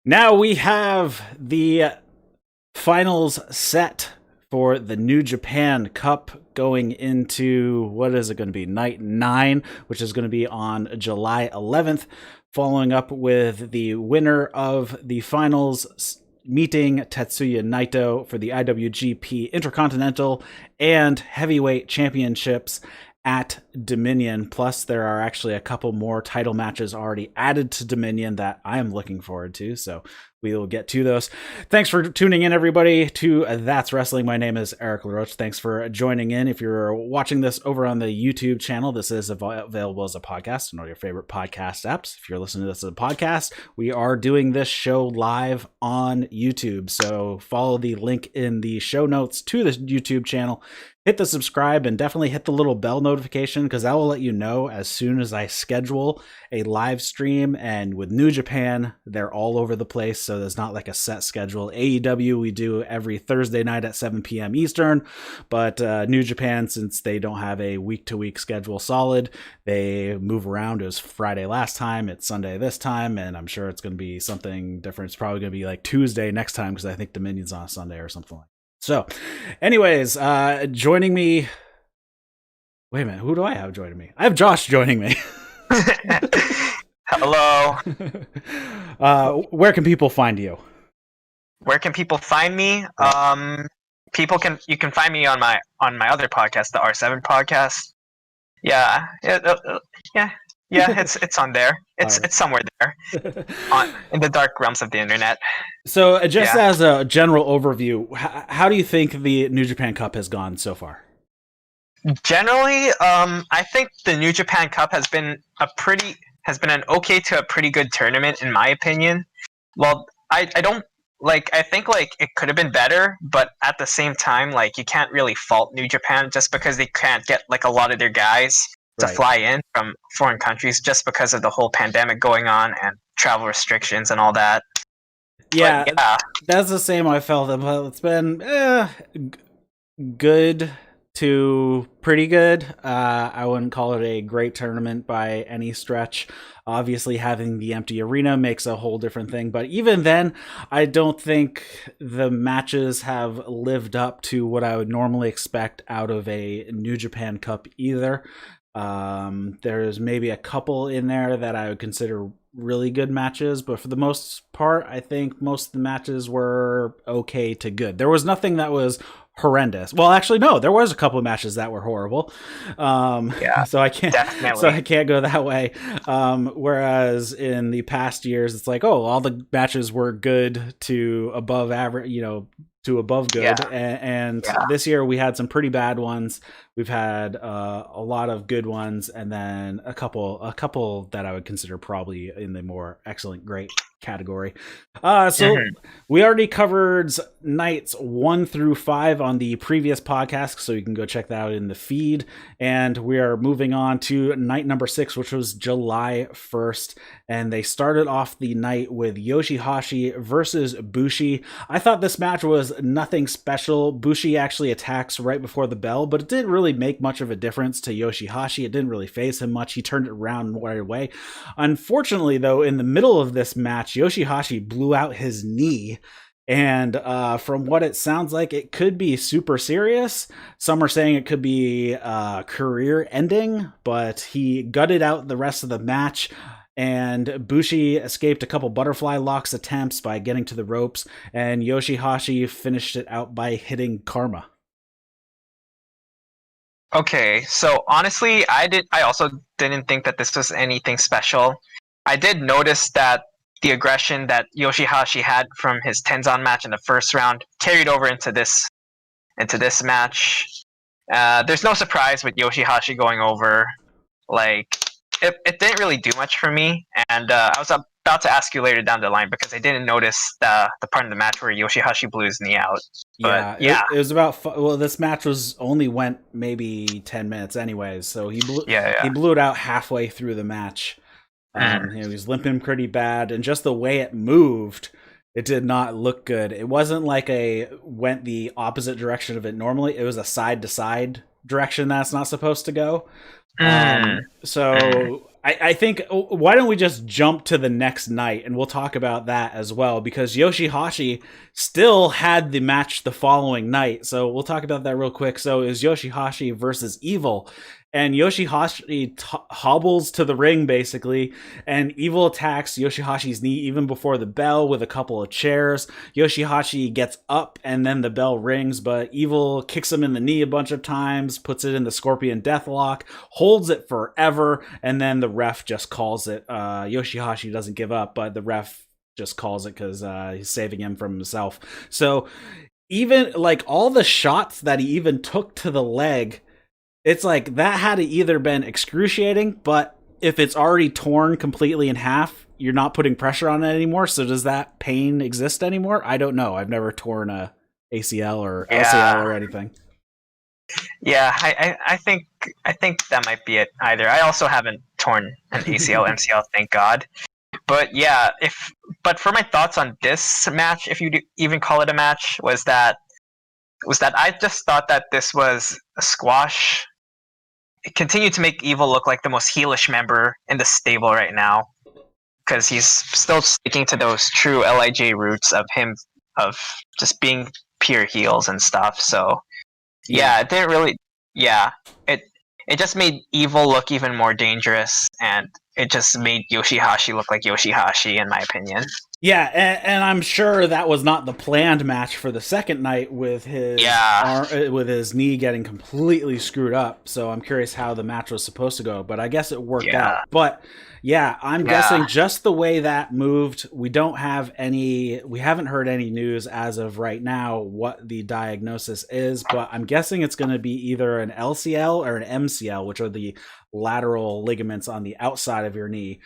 Now we have the finals set for the New Japan Cup going into, what is it going to be, Night 9, which is going to be on July 11th, following up with the winner of the finals meeting Tetsuya Naito for the IWGP Intercontinental and Heavyweight Championships at Dominion. Plus, there are actually a couple more title matches already added to Dominion that I am looking forward to, so we will get to those. Thanks for tuning in, everybody, to That's Wrestling. My name is Eric LaRoche. Thanks for joining in. If you're watching this over on the YouTube channel, this is available as a podcast on all your favorite podcast apps. If you're listening to this as a podcast, we are doing this show live on YouTube, so follow the link in the show notes to the YouTube channel. Hit the subscribe and definitely hit the little bell notification, because that will let you know as soon as I schedule a live stream. And with New Japan, they're all over the place, so there's not like a set schedule. AEW, we do every Thursday night at 7 p.m. Eastern, but New Japan, since they don't have a week-to-week schedule solid, they move around. It was Friday last time, it's Sunday this time, and I'm sure it's going to be something different. It's probably going to be like Tuesday next time, because I think Dominion's on a Sunday or something like that. So, anyways, joining me... Wait a minute, who do I have joining me? I have Josh joining me. Hello. Where can people find you? Where can people find me? You can find me on my other podcast, the R7 podcast. Yeah, it's on there. It's somewhere there, in the dark realms of the internet. So, as a general overview, how do you think the New Japan Cup has gone so far? Generally, I think the New Japan Cup has been an okay to a pretty good tournament, in my opinion. Well, I think it could have been better, but at the same time, you can't really fault New Japan just because they can't get a lot of their guys to fly in from foreign countries just because of the whole pandemic going on and travel restrictions and all that. Yeah, that's the same I felt. It's been good to pretty good. I wouldn't call it a great tournament by any stretch. Obviously, having the empty arena makes a whole different thing, but even then, I don't think the matches have lived up to what I would normally expect out of a New Japan Cup either. There's maybe a couple in there that I would consider really good matches, but for the most part, I think most of the matches were okay to good. There was nothing that was horrendous. Well, actually, no, there was a couple of matches that were horrible. So I can't go that way. Whereas in the past years, it's all the matches were good to above average, to above good. And this year we had some pretty bad ones. We've had a lot of good ones, and then a couple that I would consider probably in the more excellent, great category. We already covered nights 1 through 5 on the previous podcast, so you can go check that out in the feed. And we are moving on to night number 6, which was July 1st. And they started off the night with Yoshi-Hashi versus Bushi. I thought this match was nothing special. Bushi actually attacks right before the bell, but it didn't really make much of a difference to Yoshi-Hashi. It didn't really faze him much. He turned it around right away. Unfortunately, though, in the middle of this match, Yoshi-Hashi blew out his knee. And from what it sounds like, it could be super serious. Some are saying it could be career ending, but he gutted out the rest of the match. And Bushi escaped a couple butterfly locks attempts by getting to the ropes, and Yoshi-Hashi finished it out by hitting Karma. Okay, so honestly, I also didn't think that this was anything special. I did notice that the aggression that Yoshi-Hashi had from his Tenzan match in the first round carried over into this match. There's no surprise with Yoshi-Hashi going over. It didn't really do much for me, and I was about to ask you later down the line because I didn't notice the part of the match where Yoshi-Hashi blew his knee out. But, it was about this match only went maybe 10 minutes anyways, so he blew it out halfway through the match. He was limping pretty bad, and just the way it moved, it did not look good. It wasn't went the opposite direction of it normally. It was a side to side direction that's not supposed to go. So I think why don't we just jump to the next night and we'll talk about that as well, because Yoshi-Hashi still had the match the following night. So we'll talk about that real quick. So it was Yoshi-Hashi versus Evil, and Yoshi-Hashi hobbles to the ring basically, and Evil attacks Yoshi-Hashi's knee even before the bell with a couple of chairs. Yoshi-Hashi gets up and then the bell rings, but Evil kicks him in the knee a bunch of times, puts it in the Scorpion Deathlock, holds it forever, and then the ref just calls it. Yoshi-Hashi doesn't give up, but the ref just calls it because he's saving him from himself. So even like all the shots that he even took to the leg, it's like that had to either been excruciating, but if it's already torn completely in half, you're not putting pressure on it anymore. So does that pain exist anymore? I don't know. I've never torn a ACL or LCL or anything. Yeah, I think that might be it either. I also haven't torn an ACL, MCL, thank God. But yeah, but for my thoughts on this match, if you even call it a match, was that I just thought that this was a squash. It continued to make Evil look like the most heelish member in the stable right now, because he's still sticking to those true LIJ roots of him of just being pure heels and stuff. So yeah, it didn't really. Yeah, it just made Evil look even more dangerous, and it just made Yoshi-Hashi look like Yoshi-Hashi, in my opinion. Yeah, and I'm sure that was not the planned match for the second night with his with his knee getting completely screwed up. So I'm curious how the match was supposed to go, but I guess it worked out. But yeah, I'm guessing just the way that moved, we haven't heard any news as of right now what the diagnosis is, but I'm guessing it's going to be either an LCL or an MCL, which are the lateral ligaments on the outside of your knee,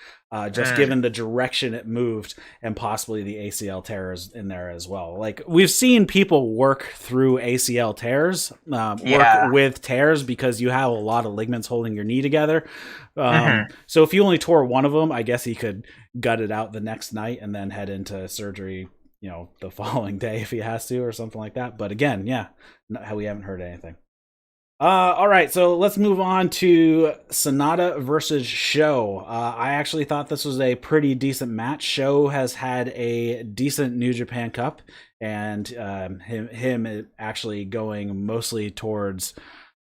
just given the direction it moved, and possibly the ACL tears in there as well. Like, we've seen people work through ACL tears, work with tears, because you have a lot of ligaments holding your knee together. So if you only tore one of them, I guess he could gut it out the next night and then head into surgery, the following day if he has to, or something like that. But again, we haven't heard anything. All right, so let's move on to Sanada versus Sho. I actually thought this was a pretty decent match. Sho has had a decent New Japan Cup, and him actually going mostly towards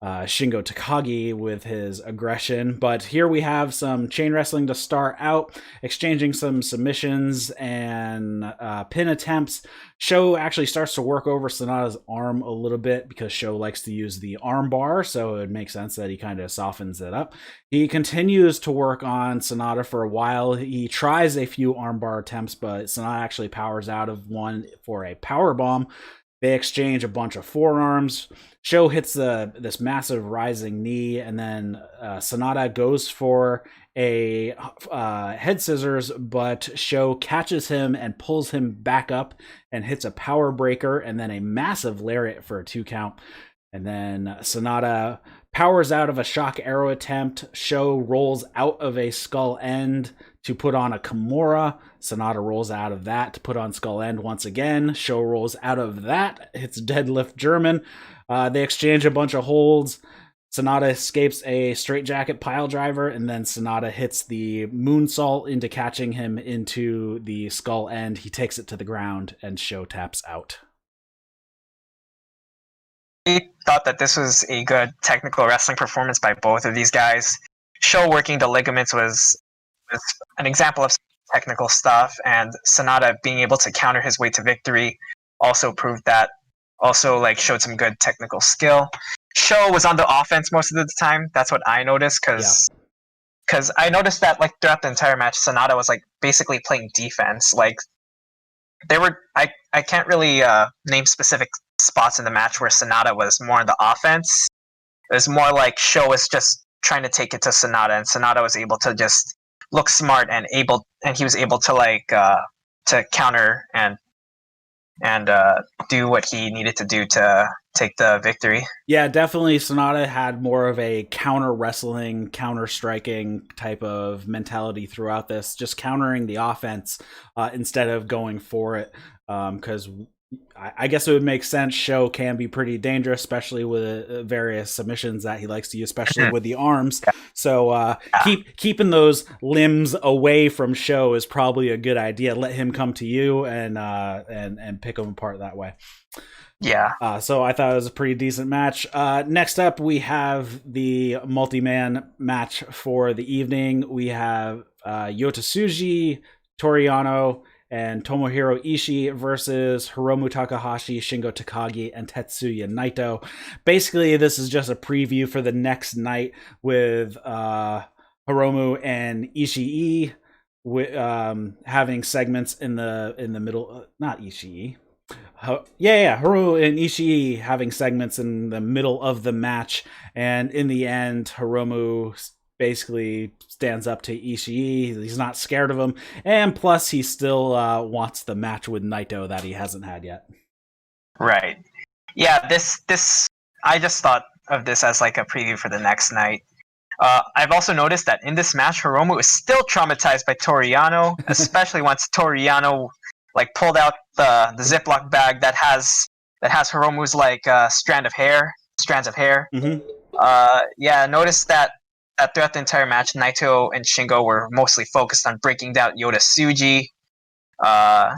Shingo Takagi with his aggression. But here we have some chain wrestling to start out, exchanging some submissions and pin attempts. Sho actually starts to work over Sanada's arm a little bit, because Sho likes to use the arm bar, so it makes sense that he kind of softens it up. He continues to work on Sanada for a while. He tries a few arm bar attempts, but Sanada actually powers out of one for a power bomb. They exchange a bunch of forearms. Sho hits this massive rising knee, and then Sanada goes for a head scissors, but Sho catches him and pulls him back up and hits a power breaker, and then a massive lariat for a 2 count. And then Sanada powers out of a shock arrow attempt. Sho rolls out of a skull end to put on a Kimura. Sanada rolls out of that to put on skull end once again. Sho rolls out of that, hits deadlift German. They exchange a bunch of holds. Sanada escapes a straightjacket pile driver, and then Sanada hits the moonsault into catching him into the skull end. He takes it to the ground, and Sho taps out. I thought that this was a good technical wrestling performance by both of these guys. Sho working the ligaments was an example of technical stuff, and Sanada being able to counter his way to victory also proved that. Also, showed some good technical skill. Sho was on the offense most of the time. That's what I noticed, because I noticed that throughout the entire match, Sanada was basically playing defense. They were I can't really name specific spots in the match where Sanada was more on the offense. It was more like Sho was just trying to take it to Sanada, and Sanada was able to just look smart and he was able to to counter and do what he needed to do to take the victory. Yeah, definitely Sanada had more of a counter wrestling, counter striking type of mentality throughout this, just countering the offense instead of going for it. Because I guess it would make sense. Sho can be pretty dangerous, especially with various submissions that he likes to use, especially with the arms. So Yeah. keeping those limbs away from Sho is probably a good idea. Let him come to you and pick them apart that way. Yeah. So I thought it was a pretty decent match. Next up, we have the multi-man match for the evening. We have Yota Tsuji, Toriano, and Tomohiro Ishii versus Hiromu Takahashi, Shingo Takagi, and Tetsuya Naito. Basically, this is just a preview for the next night with Hiromu and Ishii having segments in the middle. Not Ishii. Hiromu and Ishii having segments in the middle of the match, and in the end, Hiromu basically stands up to Ishii. He's not scared of him, and plus, he still wants the match with Naito that he hasn't had yet. Right. Yeah. This I just thought of this as like a preview for the next night. I've also noticed that in this match, Hiromu is still traumatized by Toriano, especially once Toriano like pulled out the Ziploc bag that has Hiromu's like strands of hair. Mm-hmm. Noticed that throughout the entire match, Naito and Shingo were mostly focused on breaking down Yota Tsuji. The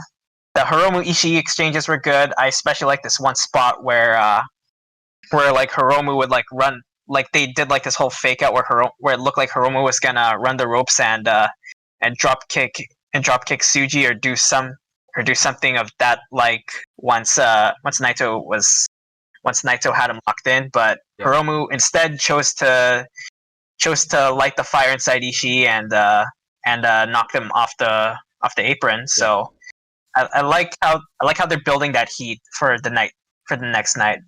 Hiromu Ishii exchanges were good. I especially like this one spot where like Hiromu would like run, like they did like this whole fake out where it looked like Hiromu was gonna run the ropes and drop kick Tsuji or do something of that, like once Naito had him locked in, but Hiromu instead chose to light the fire inside Ishii and knock them off the apron. So I like how they're building that heat for the next night.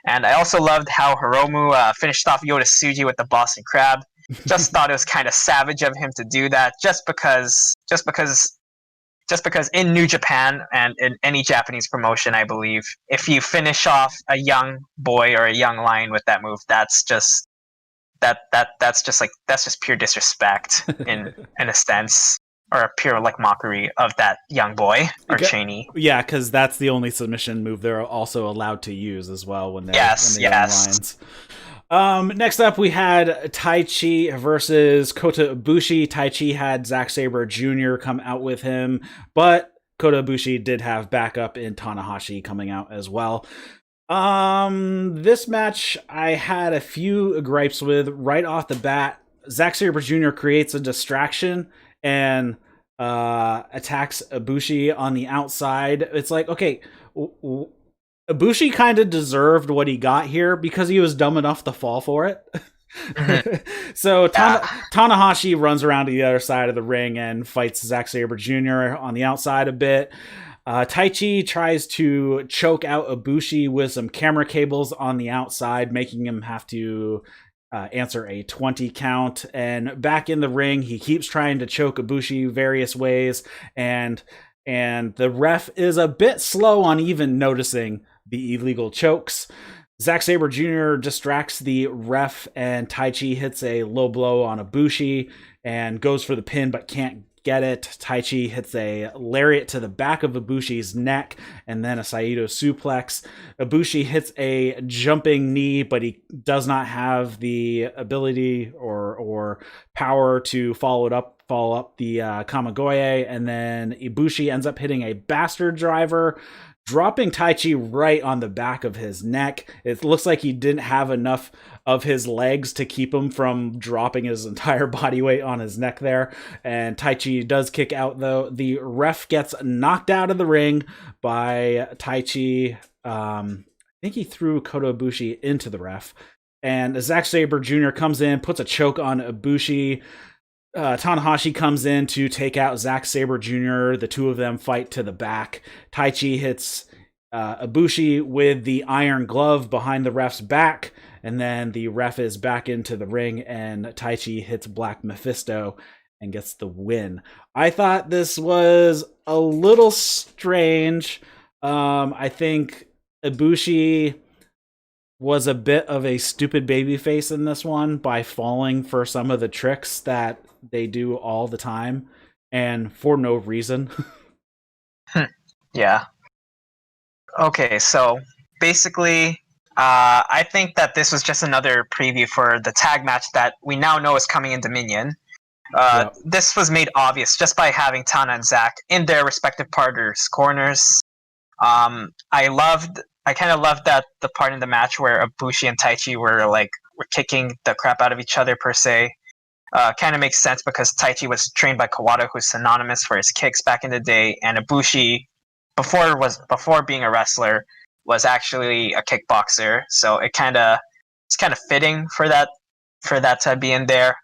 And I also loved how Hiromu finished off Yota Tsuji with the Boston Crab. Just thought it was kind of savage of him to do that, just because in New Japan and in any Japanese promotion, I believe, if you finish off a young boy or a young lion with that move, that's just pure disrespect in a sense, or a pure like mockery of that young boy or trainee. Yeah, because that's the only submission move they're also allowed to use as well when they're young lions. Next up, we had Taichi versus Kota Ibushi. Taichi had Zack Sabre Jr. come out with him, but Kota Ibushi did have backup in Tanahashi coming out as well. This match I had a few gripes with right off the bat. Zack Sabre Jr. creates a distraction and attacks Ibushi on the outside. It's like, okay, Ibushi kind of deserved what he got here because he was dumb enough to fall for it. So Tanahashi runs around to the other side of the ring and fights Zack Sabre Jr. on the outside a bit. Taichi tries to choke out Ibushi with some camera cables on the outside, making him have to answer a 20 count. And back in the ring, he keeps trying to choke Ibushi various ways, and the ref is a bit slow on even noticing the illegal chokes. Zack Sabre Jr. distracts the ref, and Taichi hits a low blow on Ibushi and goes for the pin but can't get it. Taichi hits a lariat to the back of Ibushi's neck and then a Saito suplex. Ibushi hits a jumping knee, but he does not have the ability or power to follow up the Kamigoye, and then Ibushi ends up hitting a bastard driver, dropping Taichi right on the back of his neck. It looks like he didn't have enough of his legs to keep him from dropping his entire body weight on his neck there. And Taichi does kick out, though. The ref gets knocked out of the ring by Taichi. I think he threw Kota Ibushi into the ref. And Zack Sabre Jr. comes in, puts a choke on Ibushi. Tanahashi comes in to take out Zack Sabre Jr. The two of them fight to the back. Taichi hits Ibushi with the iron glove behind the ref's back, and then the ref is back into the ring, and Taichi hits Black Mephisto and gets the win. I thought this was a little strange. I think Ibushi was a bit of a stupid babyface in this one by falling for some of the tricks that they do all the time and for no reason. Yeah. Okay, so basically, I think that this was just another preview for the tag match that we now know is coming in Dominion. Yep. This was made obvious just by having Tana and Zack in their respective partners' corners. I kind of loved that the part in the match where Ibushi and Taichi were kicking the crap out of each other per se. Kind of makes sense because Taichi was trained by Kawada, who's synonymous for his kicks back in the day, and Ibushi, before being a wrestler, was actually a kickboxer. So it's kind of fitting for that to be in there.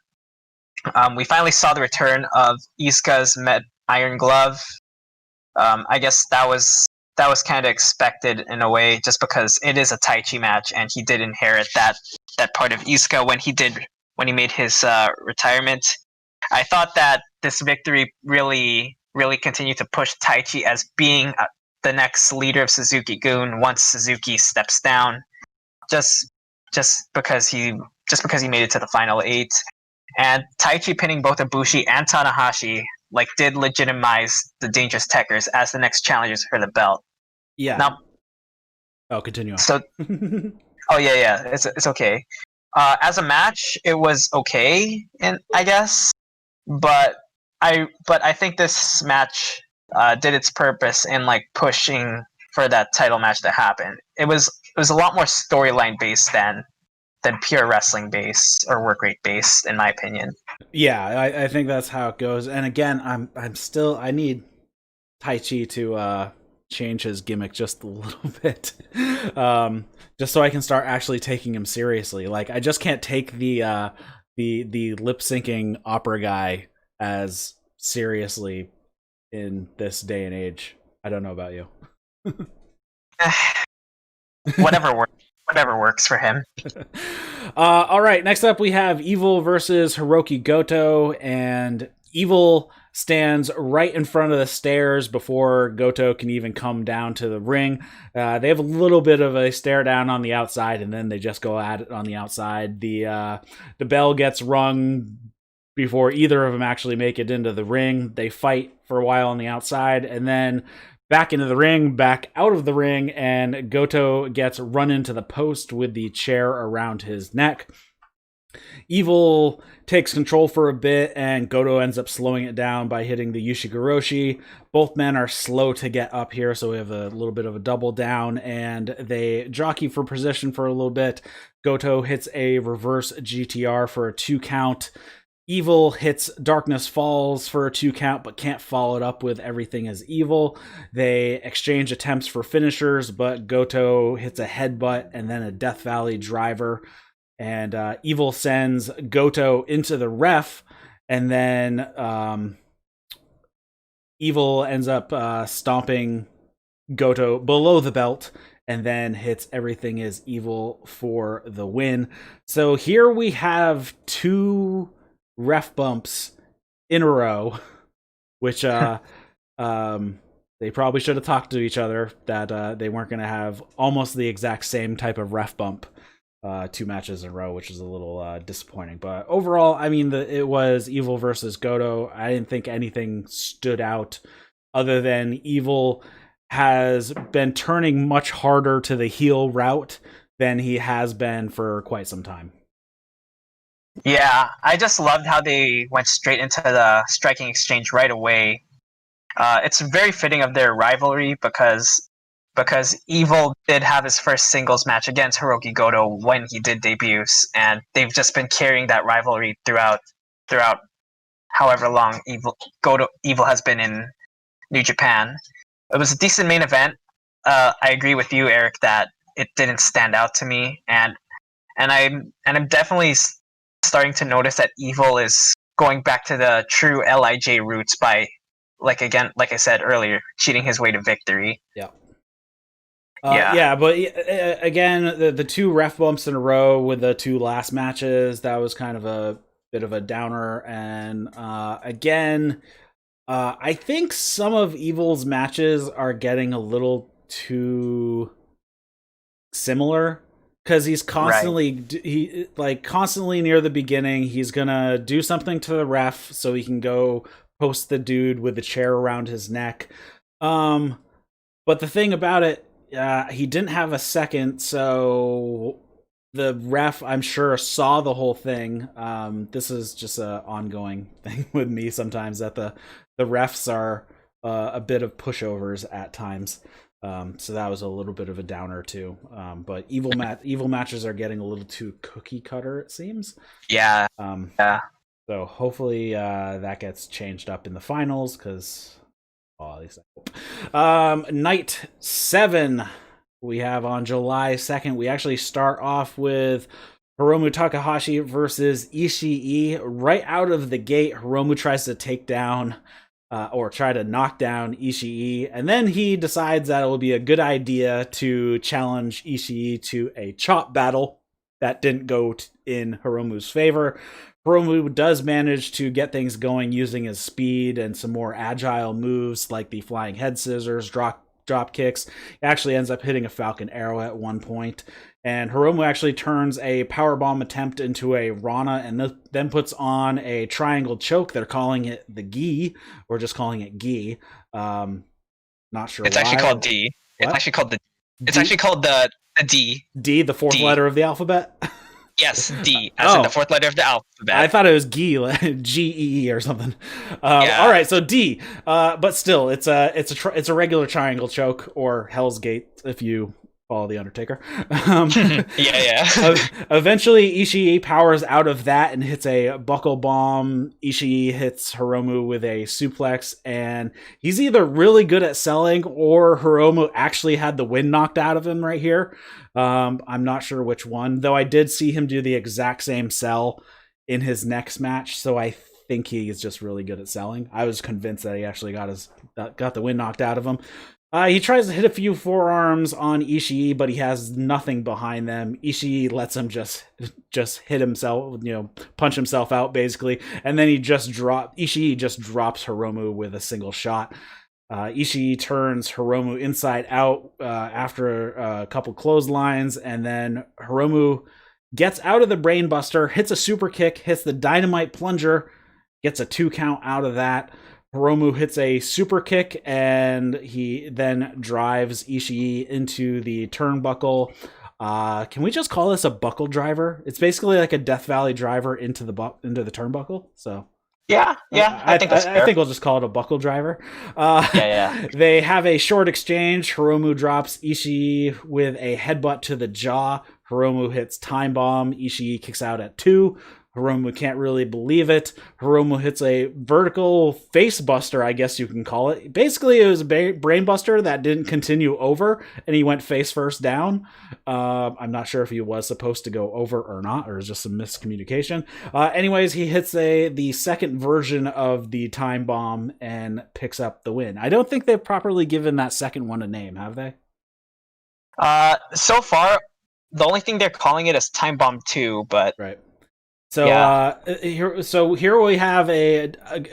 We finally saw the return of Iisuka's Iron Glove. I guess that was kind of expected in a way, just because it is a Taichi match, and he did inherit that part of Iisuka when he made his retirement. I thought that this victory really continued to push Taichi as being the next leader of Suzuki-gun once Suzuki steps down, just because he made it to the final 8. And Taichi pinning both Ibushi and Tanahashi did legitimize the Dangerous Techers as the next challengers for the belt. Yeah. Now, continue on. So, it's okay. As a match, it was okay, I guess, but I think this match did its purpose in pushing for that title match to happen. It was a lot more storyline based than pure wrestling based or work rate based, in my opinion. Yeah, I think that's how it goes. And again, I need Taichi to change his gimmick just a little bit, just so I can start actually taking him seriously. I just can't take the lip syncing opera guy as seriously in this day and age. I don't know about you. Whatever works for him. All right, next up we have Evil versus Hirooki Goto, and Evil stands right in front of the stairs before Goto can even come down to the ring. They have a little bit of a stare down on the outside, and then they just go at it on the outside. The bell gets rung before either of them actually make it into the ring. They fight for a while on the outside, and then back into the ring, back out of the ring, and Goto gets run into the post with the chair around his neck. Evil takes control for a bit, and Goto ends up slowing it down by hitting the Ushigoroshi. Both men are slow to get up here, so we have a little bit of a double down, and they jockey for position for a little bit. Goto hits a reverse GTR for a 2 count. Evil hits Darkness Falls for a 2 count, but can't follow it up with Everything is Evil. They exchange attempts for finishers, but Goto hits a headbutt and then a Death Valley driver. And Evil sends Goto into the ref, and then Evil ends up stomping Goto below the belt, and then hits Everything is Evil for the win. So here we have 2 ref bumps in a row, which they probably should have talked to each other that they weren't going to have almost the exact same type of ref bump 2 matches in a row, which is a little disappointing. But overall, I mean, it was Evil versus Goto. I didn't think anything stood out other than Evil has been turning much harder to the heel route than he has been for quite some time. Yeah, I just loved how they went straight into the striking exchange right away. It's very fitting of their rivalry because Evil did have his first singles match against Hirooki Goto when he did debut, and they've just been carrying that rivalry throughout however long Evil has been in New Japan. It was a decent main event. I agree with you, Eric, that it didn't stand out to me, and I'm definitely starting to notice that Evil is going back to the true LIJ roots by, like I said earlier, cheating his way to victory. Yeah. But again, the 2 ref bumps in a row with the 2 last matches, that was kind of a bit of a downer. And again, I think some of Evil's matches are getting a little too similar, because he's constantly constantly near the beginning, he's gonna do something to the ref so he can go post the dude with the chair around his neck. But the thing about it, he didn't have a second, so the ref, I'm sure, saw the whole thing. This is just an ongoing thing with me sometimes, that the refs are a bit of pushovers at times. So that was a little bit of a downer too. But evil matches are getting a little too cookie cutter, it seems. Yeah. Yeah. So hopefully that gets changed up in the finals, because at least I hope. Night 7 we have on July 2nd. We actually start off with Hiromu Takahashi versus Ishii. Right out of the gate, Hiromu tries to take down or try to knock down Ishii, and then he decides that it will be a good idea to challenge Ishii to a chop battle. That didn't go in Hiromu's favor. Hiromu does manage to get things going using his speed and some more agile moves like the flying head scissors, drop kicks. He actually ends up hitting a Falcon Arrow at one point. And Hiromu actually turns a powerbomb attempt into a Rana and then puts on a triangle choke. They're calling it the Gi, or just calling it Gi. Not sure it's why. Actually called D. What? It's actually called the. It's actually called the D. D, the fourth letter of the alphabet? Yes, D, as in the fourth letter of the alphabet. I thought it was G, G-E-E or something. Yeah. All right, so D. But still, it's a regular triangle choke, or Hell's Gate if you follow the Undertaker. Yeah. Eventually, Ishii powers out of that and hits a buckle bomb. Ishii hits Hiromu with a suplex, and he's either really good at selling, or Hiromu actually had the wind knocked out of him right here. I'm not sure which one, though I did see him do the exact same sell in his next match, so I think he is just really good at selling. I was convinced that he actually got the wind knocked out of him. He tries to hit a few forearms on Ishii, but he has nothing behind them. Ishii lets him just hit himself, punch himself out basically, and then Ishii just drops Hiromu with a single shot. Ishii turns Hiromu inside out after a couple clotheslines, and then Hiromu gets out of the brainbuster, hits a super kick, hits the dynamite plunger, gets a 2 count out of that. Hiromu hits a super kick, and he then drives Ishii into the turnbuckle. Can we just call this a buckle driver? It's basically like a Death Valley driver into the turnbuckle. So yeah, I think that's fair. I think we'll just call it a buckle driver. Yeah. They have a short exchange. Hiromu drops Ishii with a headbutt to the jaw. Hiromu hits time bomb. Ishii kicks out at 2. Hiromu can't really believe it. Hiromu hits a vertical face buster, I guess you can call it. Basically, it was a brain buster that didn't continue over, and he went face first down. I'm not sure if he was supposed to go over or not, or it was just some miscommunication. Anyways, he hits the second version of the time bomb and picks up the win. I don't think they've properly given that second one a name, have they? So far, the only thing they're calling it is Time Bomb 2, but... Right. So here we have a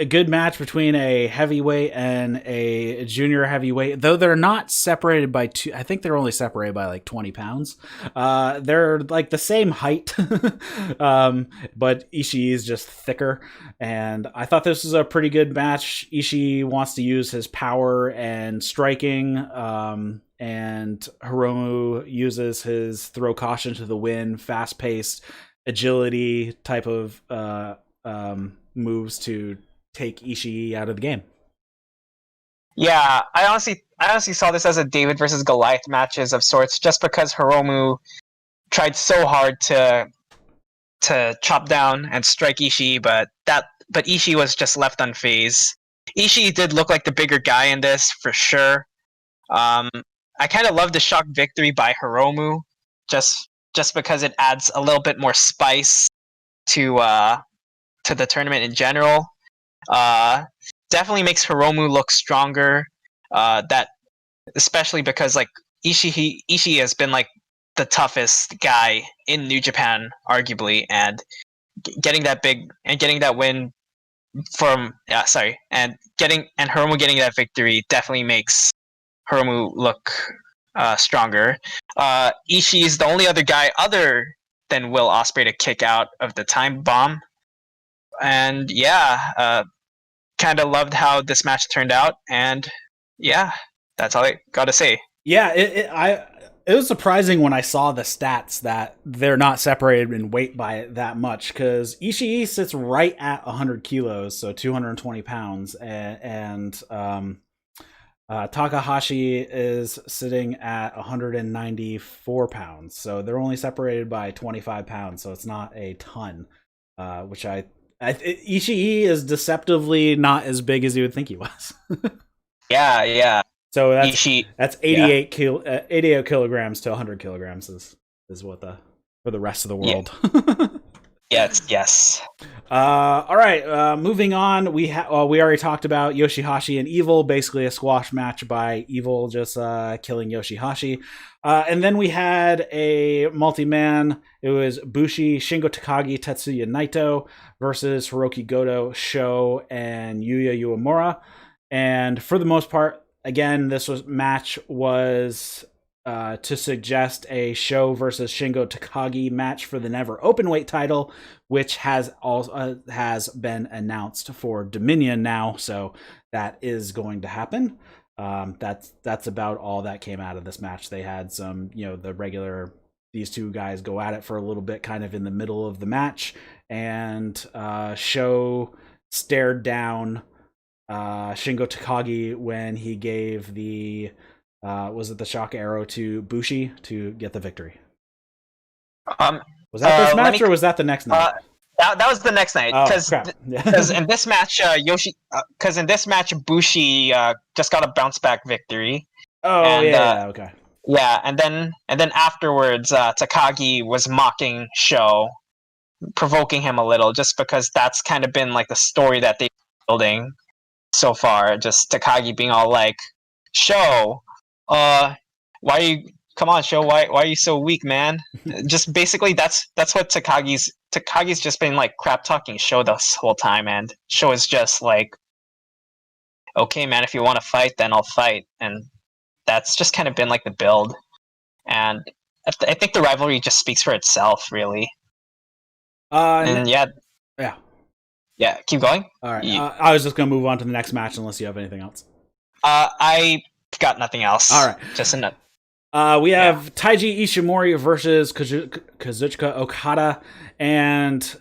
good match between a heavyweight and a junior heavyweight, though they're not separated by two. I think they're only separated by like 20 pounds. They're like the same height, but Ishii is just thicker. And I thought this was a pretty good match. Ishii wants to use his power and striking, and Hiromu uses his throw caution to the wind, fast-paced agility type of moves to take Ishii out of the game. Yeah, I honestly saw this as a David versus Goliath matches of sorts, just because Hiromu tried so hard to chop down and strike Ishii, but Ishii was just left unfazed. Ishii did look like the bigger guy in this for sure. I kind of love the shock victory by Hiromu, just because it adds a little bit more spice to the tournament in general. Definitely makes Hiromu look stronger. That especially because like Ishii has been like the toughest guy in New Japan, arguably, and getting that win from and Hiromu getting that victory definitely makes Hiromu look stronger. Ishii is the only other guy other than Will Ospreay to kick out of the time bomb. And kind of loved how this match turned out. And yeah, that's all I gotta say. Yeah, it was surprising when I saw the stats that they're not separated in weight by that much because Ishii sits right at 100 kilos, so 220 pounds, and Takahashi is sitting at 194 pounds, so they're only separated by 25 pounds, so it's not a ton. Which Ishii is deceptively not as big as you would think he was. Yeah, yeah. So Ishii, that's yeah, 88 kilograms to 100 kilograms is what the for the rest of the yeah, world. yes, yes. All right, moving on. We already talked about Yoshi-Hashi and Evil, basically a squash match by Evil just killing Yoshi-Hashi. And then we had a multi-man. It was Bushi, Shingo Takagi, Tetsuya Naito versus Hirooki Goto, Sho, and Yuya Uamura. And for the most part, again, match was to suggest a Sho versus Shingo Takagi match for the Never Openweight title, which has been announced for Dominion now, so that is going to happen. That's about all that came out of this match. They had some, the regular these two guys go at it for a little bit, kind of in the middle of the match, and Sho stared down Shingo Takagi when he gave the was it the shock arrow to Bushi to get the victory? Um, Was that this let match me. or was that the next night? That was the next night Oh because crap! in this match, because in this match, Bushi just got a bounce back victory, Oh and yeah, okay. yeah, and then afterwards, Takagi was mocking Sho, provoking him a little, just because that's kind of been like the story that they've been building so far. Just Takagi being all like, "Sho, why are you? Come on, Sho, why are you so weak, man?" Just basically, that's what Takagi's just been like crap talking Sho this whole time, and Sho is just like, "Okay, man, if you want to fight, then I'll fight," and that's just kind of been like the build, and I think the rivalry just speaks for itself, really. And yeah, Yeah. yeah, keep going. All right. I was just gonna move on to the next match unless you have anything else. I got nothing All else. right. Just enough. We Yeah. have Taiji Ishimori versus Kazuchika Okada, and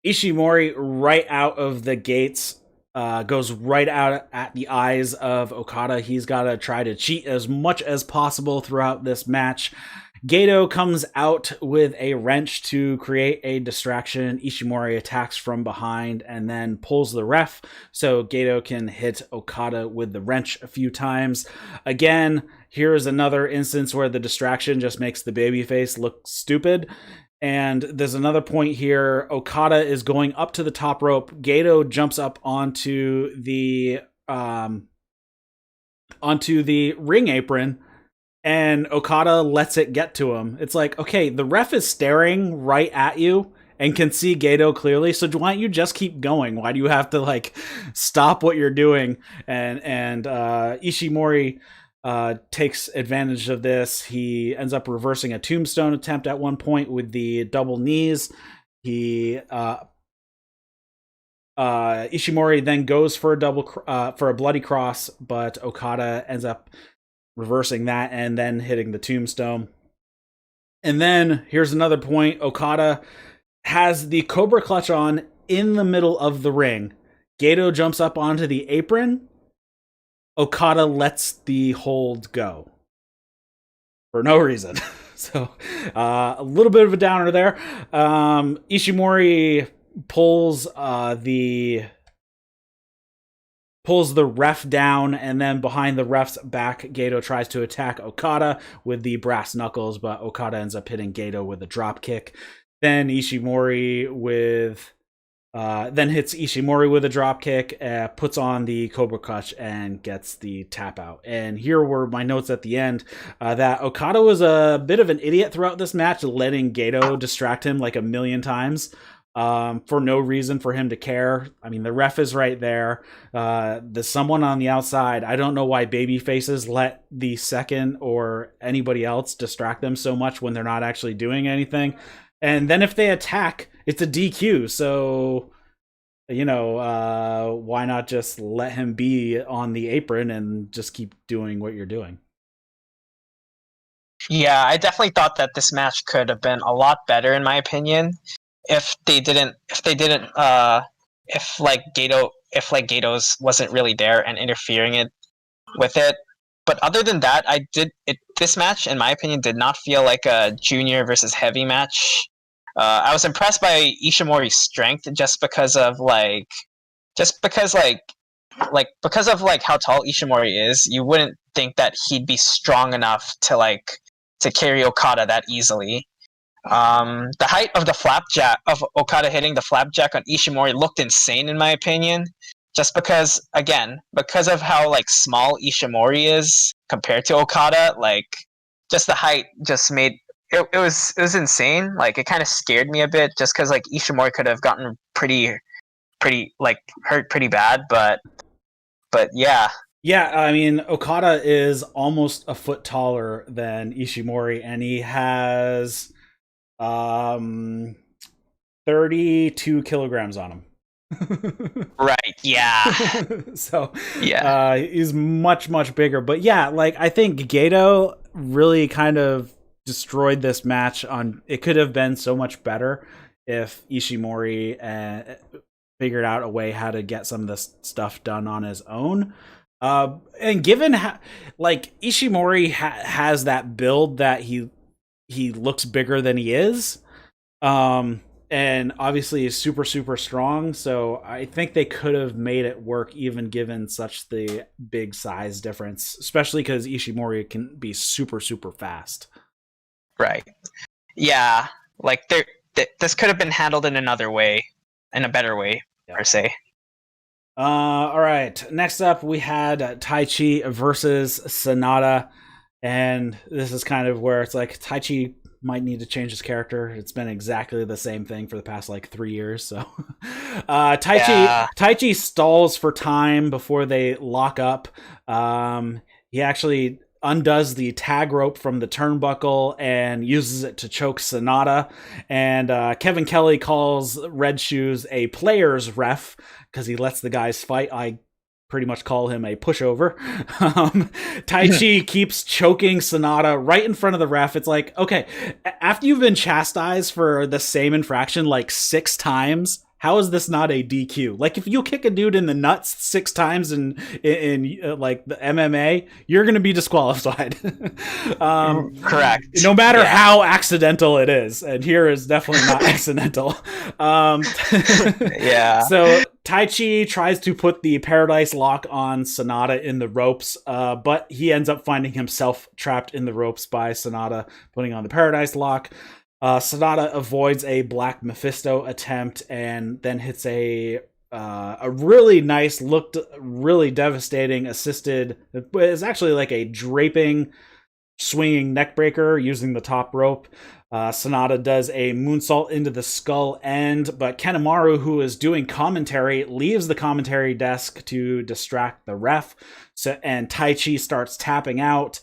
Ishimori right out of the gates goes right out at the eyes of Okada. He's got to try to cheat as much as possible throughout this match. Gato comes out with a wrench to create a distraction. Ishimori attacks from behind and then pulls the ref so Gato can hit Okada with the wrench a few times. Again, here's another instance where the distraction just makes the babyface look stupid. And there's another point here. Okada is going up to the top rope. Gato jumps up onto the ring apron, and Okada lets it get to him. It's like, okay, the ref is staring right at you and can see Gato clearly, so why don't you just keep going? Why do you have to like stop what you're doing? And Ishimori takes advantage of this. He ends up reversing a tombstone attempt at one point with the double knees. Ishimori then goes for a bloody cross, but Okada ends up reversing that and then hitting the tombstone. And then here's another point. Okada has the Cobra Clutch on in the middle of the ring. Gato jumps up onto the apron. Okada lets the hold go for no reason. So a little bit of a downer there. Ishimori pulls the ref down, and then behind the ref's back, Gato tries to attack Okada with the brass knuckles, but Okada ends up hitting Gato with a drop kick. Then Ishimori hits Ishimori with a drop kick, puts on the Cobra Clutch, and gets the tap out. And here were my notes at the end that Okada was a bit of an idiot throughout this match, letting Gato distract him like a million times for no reason for him to care. I mean, the ref is right there. There's someone on the outside. I don't know why baby faces let the second or anybody else distract them so much when they're not actually doing anything. And then if they attack, it's a DQ. So, why not just let him be on the apron and just keep doing what you're doing? Yeah, I definitely thought that this match could have been a lot better, in my opinion, if like Gato's wasn't really there and interfering it with it. But other than that, this match, in my opinion, did not feel like a junior versus heavy match. I was impressed by Ishimori's strength just because because of like how tall Ishimori is. You wouldn't think that he'd be strong enough to carry Okada that easily. The height of the flapjack of Okada hitting the flapjack on Ishimori looked insane in my opinion. Just because of how like small Ishimori is compared to Okada, like just the height just made it was insane. Like it kind of scared me a bit, just because like Ishimori could have gotten pretty like hurt pretty bad, but yeah. Yeah, I mean, Okada is almost a foot taller than Ishimori, and he has um 32 kilograms on him. Right, yeah. So Yeah. he's much bigger. But yeah, like I think Gato really kind of destroyed this match. On it could have been so much better if Ishimori figured out a way how to get some of this stuff done on his own. And given like Ishimori has that build that he looks bigger than he is. And obviously is super strong, so I think they could have made it work even given such the big size difference, especially because Ishimori can be super fast. Right. Yeah. Like this could have been handled in another way, in a better way, per se. All right. Next up, we had Taichi versus Sanada, and this is kind of where it's like Taichi might need to change his character. It's been exactly the same thing for the past like 3 years. So Taichi stalls for time before they lock up. He actually undoes the tag rope from the turnbuckle and uses it to choke Sanada. And Kevin Kelly calls Red Shoes a player's ref because he lets the guys fight. I pretty much call him a pushover. Taichi keeps choking Sanada right in front of the ref. It's like, okay, after you've been chastised for the same infraction like 6 times, how is this not a DQ? Like, if you kick a dude in the nuts 6 times in like the MMA, you're going to be disqualified. Correct. No matter how accidental it is, and here is definitely not accidental. Yeah. So Taichi tries to put the Paradise Lock on Sanada in the ropes, but he ends up finding himself trapped in the ropes by Sanada putting on the Paradise Lock. Sanada avoids a Black Mephisto attempt and then hits a really nice, looked really devastating assisted. It's actually like a draping, swinging neckbreaker using the top rope. Sanada does a moonsault into the skull end, but Kanemaru, who is doing commentary, leaves the commentary desk to distract the ref. And Taichi starts tapping out,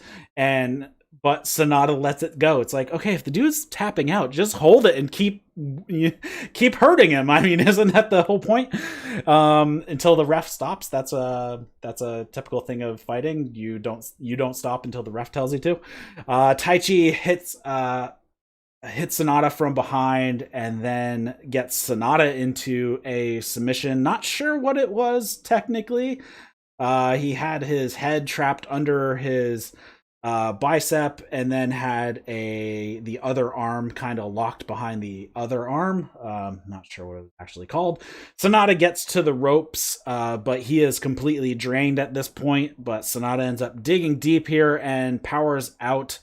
but Sanada lets it go. It's like, okay, if the dude's tapping out, just hold it and keep hurting him. I mean, isn't that the whole point? Until the ref stops. That's a typical thing of fighting. You don't stop until the ref tells you to. Taichi hits Sanada from behind and then gets Sanada into a submission. Not sure what it was technically. He had his head trapped under his bicep and then had the other arm kind of locked behind the other arm. Not sure what it was actually called. Sanada gets to the ropes, but he is completely drained at this point. But Sanada ends up digging deep here and powers out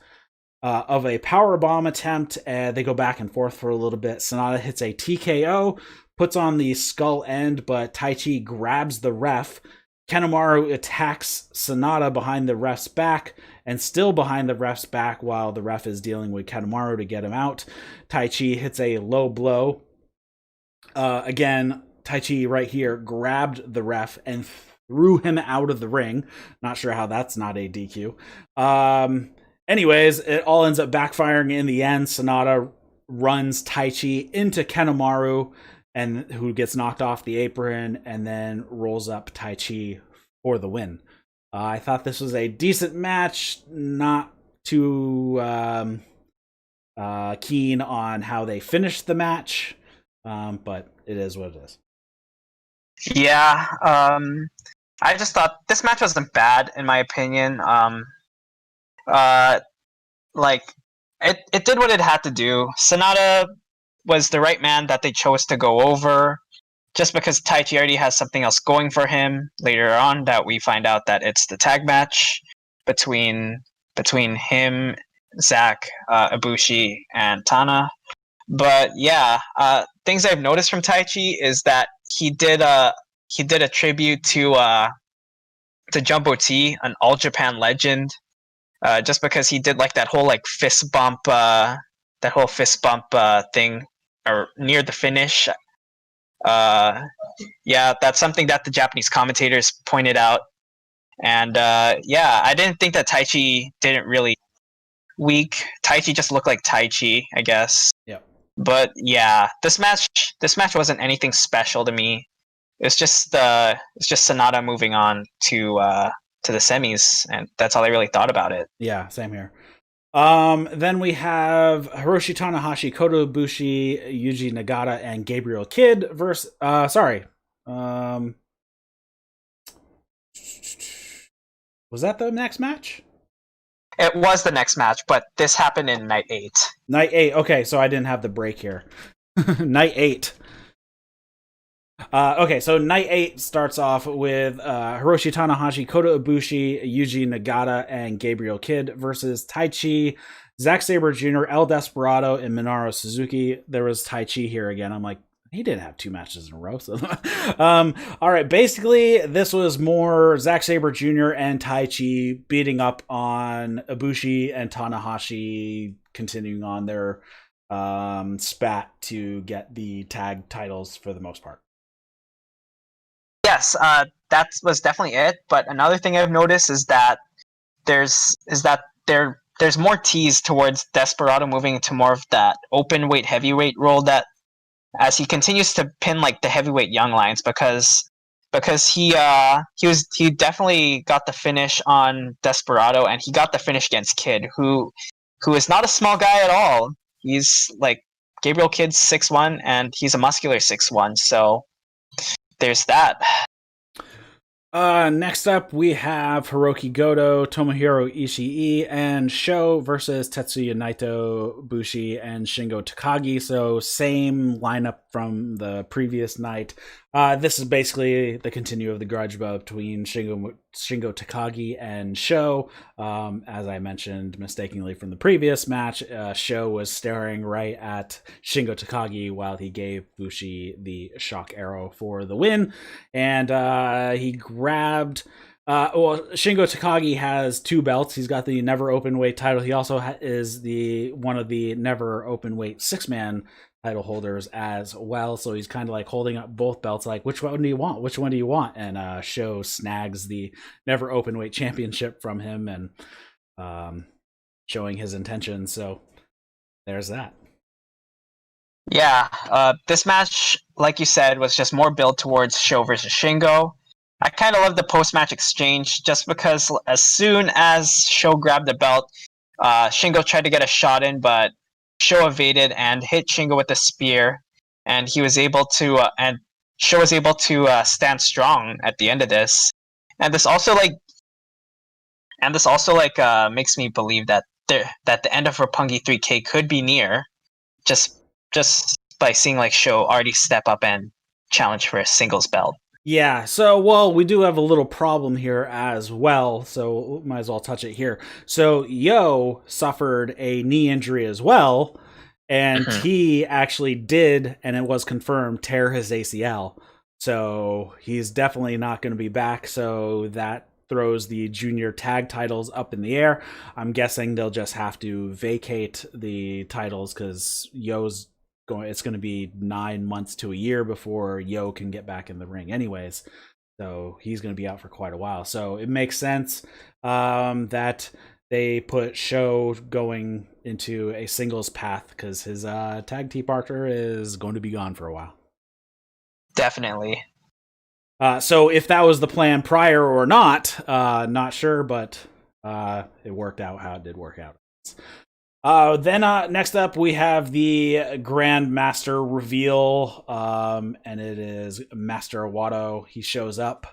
of a power bomb attempt. They go back and forth for a little bit. Sanada hits a TKO, puts on the skull end, but Taichi grabs the ref. Kanemaru attacks Sanada behind the ref's back and still behind the ref's back while the ref is dealing with Kanemaru to get him out. Taichi hits a low blow. Again, Taichi right here grabbed the ref and threw him out of the ring. Not sure how that's not a DQ. Anyways, it all ends up backfiring in the end. Sanada runs Taichi into Kanemaru, and who gets knocked off the apron and then rolls up Taichi for the win. I thought this was a decent match, not too keen on how they finished the match, but it is what it is. Yeah, I just thought this match wasn't bad in my opinion. Uh, like it did what it had to do. Sanada was the right man that they chose to go over. Just because Taichi already has something else going for him later on, that we find out that it's the tag match between him, Zack, Ibushi, and Tana. But yeah, things I've noticed from Taichi is that he did a tribute to Jumbo T, an All Japan legend. Just because he did like that whole like fist bump thing or near the finish. Yeah, that's something that the Japanese commentators pointed out. And yeah, I didn't think that Taichi didn't really weak. Taichi just looked like Taichi, I guess. Yeah. But yeah, this match wasn't anything special to me. It's just Sanada moving on to the semis, and that's all I really thought about it. Yeah, same here. Then we have Hiroshi Tanahashi, Kota Ibushi, Yuji Nagata, and Gabriel Kidd versus was that the next match? It was the next match, but this happened in night 8. Night 8. Okay, so I didn't have the break here. Night 8. Okay, so night 8 starts off with Hiroshi Tanahashi, Kota Ibushi, Yuji Nagata, and Gabriel Kidd versus Taichi, Zack Sabre Jr., El Desperado, and Minoru Suzuki. There was Taichi here again. I'm like, he didn't have 2 matches in a row. So, all right, basically, this was more Zack Sabre Jr. and Taichi beating up on Ibushi and Tanahashi, continuing on their spat to get the tag titles for the most part. Yes, that was definitely it. But another thing I've noticed is that there's more tease towards Desperado moving into more of that open weight heavyweight role, that as he continues to pin like the heavyweight young lions, because he definitely got the finish on Desperado, and he got the finish against Kidd, who is not a small guy at all. He's like Gabriel Kidd's 6'1", and he's a muscular 6'1", so there's that. Next up, we have Hirooki Goto, Tomohiro Ishii, and Sho versus Tetsuya Naito, Bushi, and Shingo Takagi. So same lineup from the previous night. This is basically the continue of the grudge between Shingo Takagi and Sho. As I mentioned mistakenly from the previous match, Sho was staring right at Shingo Takagi while he gave Bushi the shock arrow for the win. And he grabbed... Shingo Takagi has 2 belts. He's got the never open weight title. He also is one of the never open weight 6-man title holders as well, so he's kind of like holding up both belts, like, which one do you want, and Sho snags the never open weight championship from him, and showing his intentions. So there's that. Yeah, this match, like you said, was just more built towards Sho versus Shingo. I kind of love the post-match exchange, just because as soon as Sho grabbed the belt, Shingo tried to get a shot in, but Sho evaded and hit Shingo with a spear, and he was able to and Sho was able to stand strong at the end of this. And this also makes me believe that the end of Roppongi 3K could be near, just by seeing like Sho already step up and challenge for a singles belt. Yeah, so, well, we do have a little problem here as well, so might as well touch it here. So, Yo suffered a knee injury as well, and he actually did, and it was confirmed, tear his ACL. So, he's definitely not going to be back, so that throws the junior tag titles up in the air. I'm guessing they'll just have to vacate the titles, because it's going to be 9 months to a year before Yo can get back in the ring anyways. So he's going to be out for quite a while. So it makes sense that they put Sho going into a singles path, because his tag team partner is going to be gone for a while. Definitely. So if that was the plan prior or not sure, but it worked out how it did work out. Then next up we have the Grand Master reveal, and it is Master Wato. He shows up.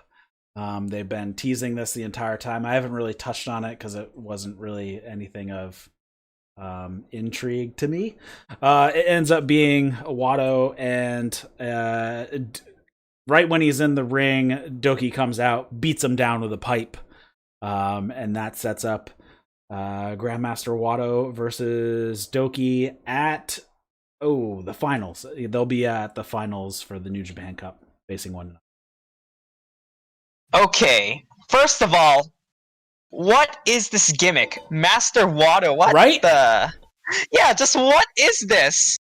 They've been teasing this the entire time. I haven't really touched on it because it wasn't really anything of intrigue to me. It ends up being Wato, and right when he's in the ring, Doki comes out, beats him down with a pipe, and that sets up Grandmaster Wato versus Doki at the finals. They'll be at the finals for the New Japan Cup, facing one another. Okay, first of all, what is this gimmick, Master Wato? What right? Yeah, just what is this?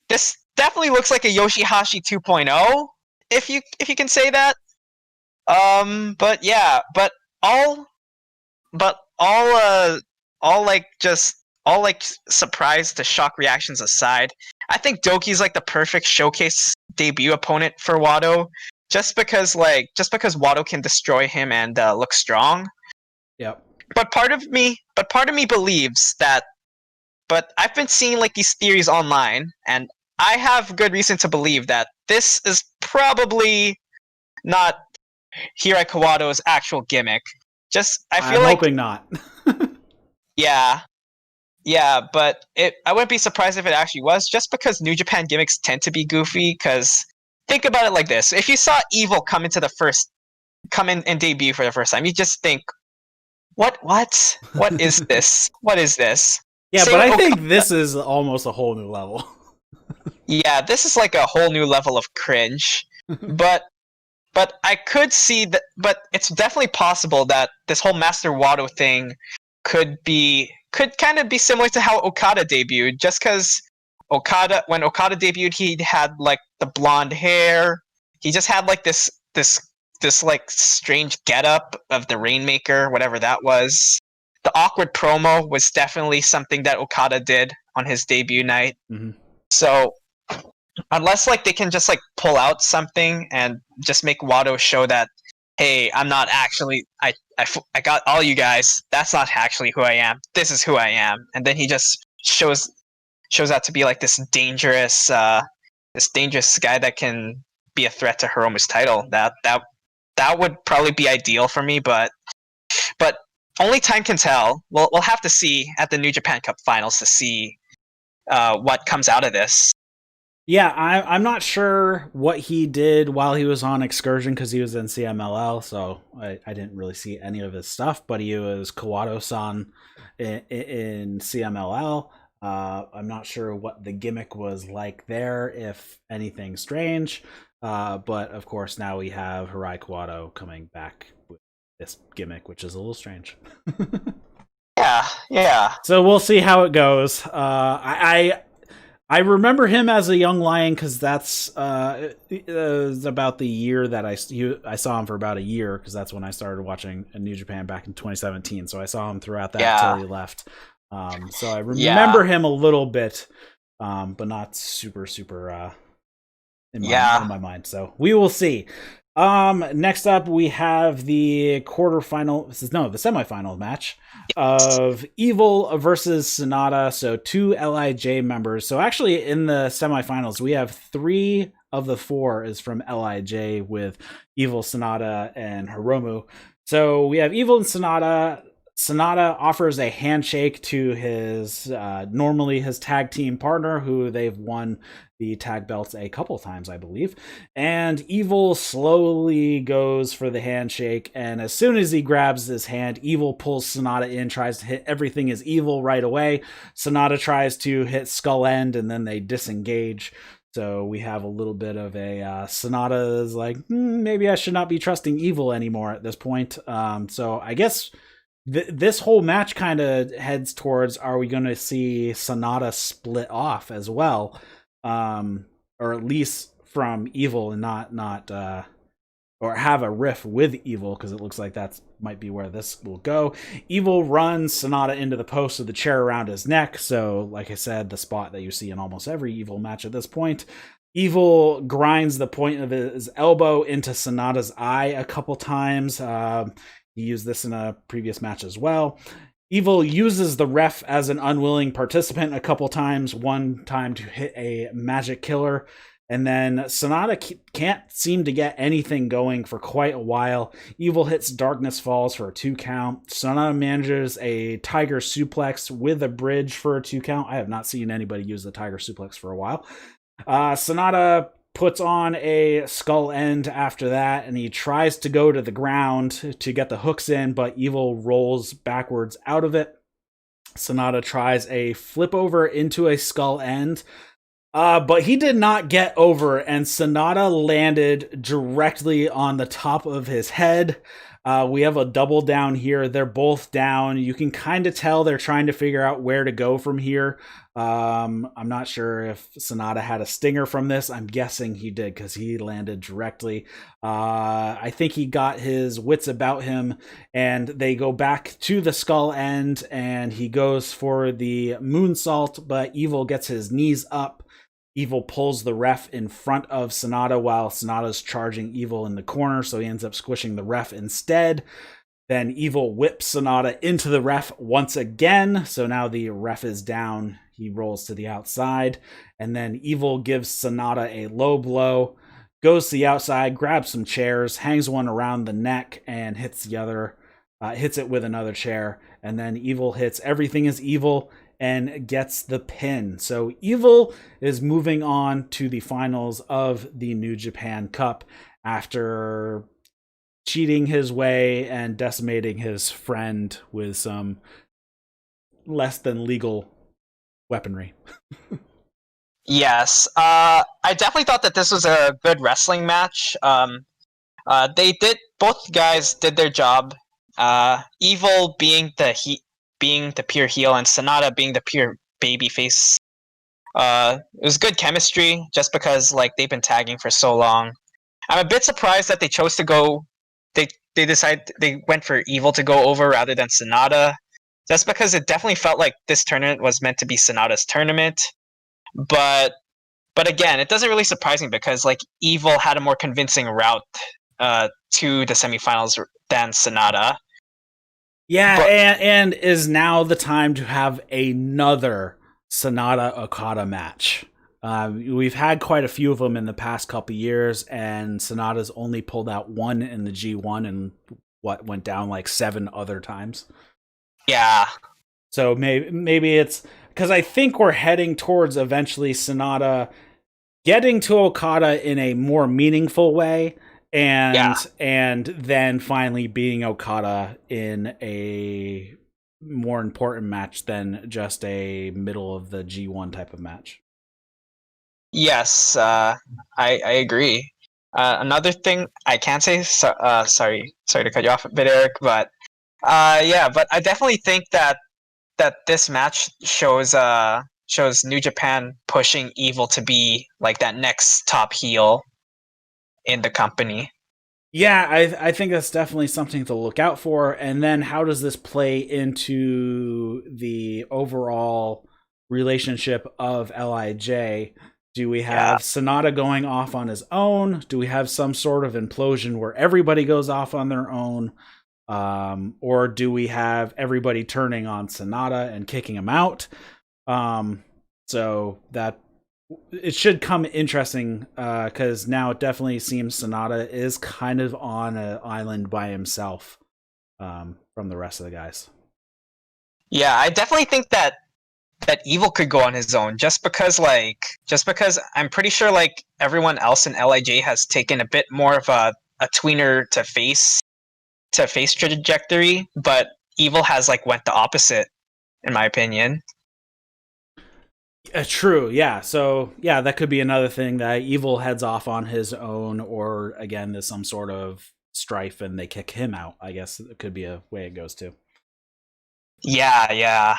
This definitely looks like a Yoshi-Hashi 2.0, if you can say that. But yeah, all surprise to shock reactions aside, I think Doki's like the perfect showcase debut opponent for Wato, just because Wato can destroy him and look strong. Yep. But part of me believes that. But I've been seeing like these theories online, and I have good reason to believe that this is probably not Hiroki Wato's actual gimmick. I'm hoping not. Yeah, but I wouldn't be surprised if it actually was, just because New Japan gimmicks tend to be goofy. Because think about it like this: if you saw Evil come in and debut for the first time, you just think, what is this? What is this? Yeah, but I think this is almost a whole new level. Yeah, this is like a whole new level of cringe. but I could see that. But it's definitely possible that this whole Master Wato thing could kind of be similar to how Okada debuted. Just because when Okada debuted, he had like the blonde hair. He just had like this like strange getup of the Rainmaker, whatever that was. The awkward promo was definitely something that Okada did on his debut night. Mm-hmm. So unless like they can just like pull out something and just make Wato show that, hey, I'm not actually I got all you guys. That's not actually who I am. This is who I am. And then he just shows out to be like this dangerous guy that can be a threat to Hiromu's title. That would probably be ideal for me, but only time can tell. We'll have to see at the New Japan Cup Finals to see what comes out of this. Yeah, I'm not sure what he did while he was on excursion because he was in CMLL, so I didn't really see any of his stuff, but he was Kawato-san in CMLL. I'm not sure what the gimmick was like there, if anything strange, but of course now we have Hiroki Kawato coming back with this gimmick, which is a little strange. Yeah. So we'll see how it goes. I remember him as a young lion because that's about the year that I saw him for about a year, because that's when I started watching New Japan back in 2017. So I saw him throughout that until he left. So I remember him a little bit, but not super in my mind. So we will see. Next up, we have the semifinal match of Evil versus Sanada. So 2 LIJ members. So actually in the semifinals, we have 3 of the 4 is from LIJ with Evil, Sanada, and Hiromu. So we have Evil and Sanada. Sanada offers a handshake to his normally his tag team partner, who they've won the tag belts a couple times, I believe. And Evil slowly goes for the handshake, and as soon as he grabs his hand, Evil pulls Sanada in, tries to hit Everything Is Evil right away. Sanada tries to hit Skull End, and then they disengage. So we have a little bit of a Sanada is like, maybe I should not be trusting Evil anymore at this point. So I guess this whole match kind of heads towards, are we going to see Sanada split off as well? Or at least from Evil, and not or have a riff with Evil, because it looks like that might be where this will go. Evil runs Sanada into the post with the chair around his neck. So, like I said, the spot that you see in almost every Evil match at this point. Evil grinds the point of his elbow into Sanada's eye a couple times. He used this in a previous match as well. Evil uses the ref as an unwilling participant a couple times, one time to hit a magic killer. And then Sanada can't seem to get anything going for quite a while. Evil hits Darkness Falls for a 2 count. Sanada manages a Tiger Suplex with a bridge for a 2 count. I have not seen anybody use the Tiger Suplex for a while. Sanada puts on a skull end after that, and he tries to go to the ground to get the hooks in, but Evil rolls backwards out of it. Sanada tries a flip over into a skull end, but he did not get over, and Sanada landed directly on the top of his head. We have a double down here. They're both down. You can kind of tell they're trying to figure out where to go from here. I'm not sure if Sanada had a stinger from this. I'm guessing he did because he landed directly. I think he got his wits about him, and they go back to the skull end, and he goes for the moonsault, but Evil gets his knees up. Evil pulls the ref in front of Sanada while Sanada's charging Evil in the corner, so he ends up squishing the ref instead. Then Evil whips Sanada into the ref once again, so now the ref is down. He rolls to the outside, and then Evil gives Sanada a low blow, goes to the outside, grabs some chairs, hangs one around the neck, and hits it with another chair. And then Evil hits Everything is Evil and gets the pin. So Evil is moving on to the finals of the New Japan Cup after cheating his way and decimating his friend with some less than legal weaponry. Yes, I definitely thought that this was a good wrestling match. Both guys did their job. Evil being the pure heel, and Sanada being the pure baby face. It was good chemistry, just because like they've been tagging for so long. I'm a bit surprised that they chose to go. They went for Evil to go over rather than Sanada, just because it definitely felt like this tournament was meant to be Sanada's tournament. But again, it doesn't really surprise me because like Evil had a more convincing route to the semifinals than Sanada. Yeah, and is now the time to have another Sanada Okada match. We've had quite a few of them in the past couple years, and Sanada's only pulled out one in the G1 and went down like 7 other times. Yeah. So maybe it's because I think we're heading towards eventually Sanada getting to Okada in a more meaningful way, and then finally beating Okada in a more important match than just a middle of the G1 type of match. Yes, I agree. Another thing I can say, sorry to cut you off a bit, Eric, but but I definitely think that this match shows New Japan pushing Evil to be like that next top heel in the company. Yeah, I think that's definitely something to look out for. And then how does this play into the overall relationship of LIJ? Do we have Sanada going off on his own? Do we have some sort of implosion where everybody goes off on their own? Or do we have everybody turning on Sanada and kicking him out? So that it should come interesting because now it definitely seems Sanada is kind of on an island by himself from the rest of the guys. Yeah, I definitely think that Evil could go on his own just because I'm pretty sure like everyone else in LIJ has taken a bit more of a tweener to face trajectory, but Evil has like went the opposite, in my opinion. True, yeah. So, yeah, that could be another thing that Evil heads off on his own, or again, there's some sort of strife and they kick him out. I guess it could be a way it goes too. Yeah.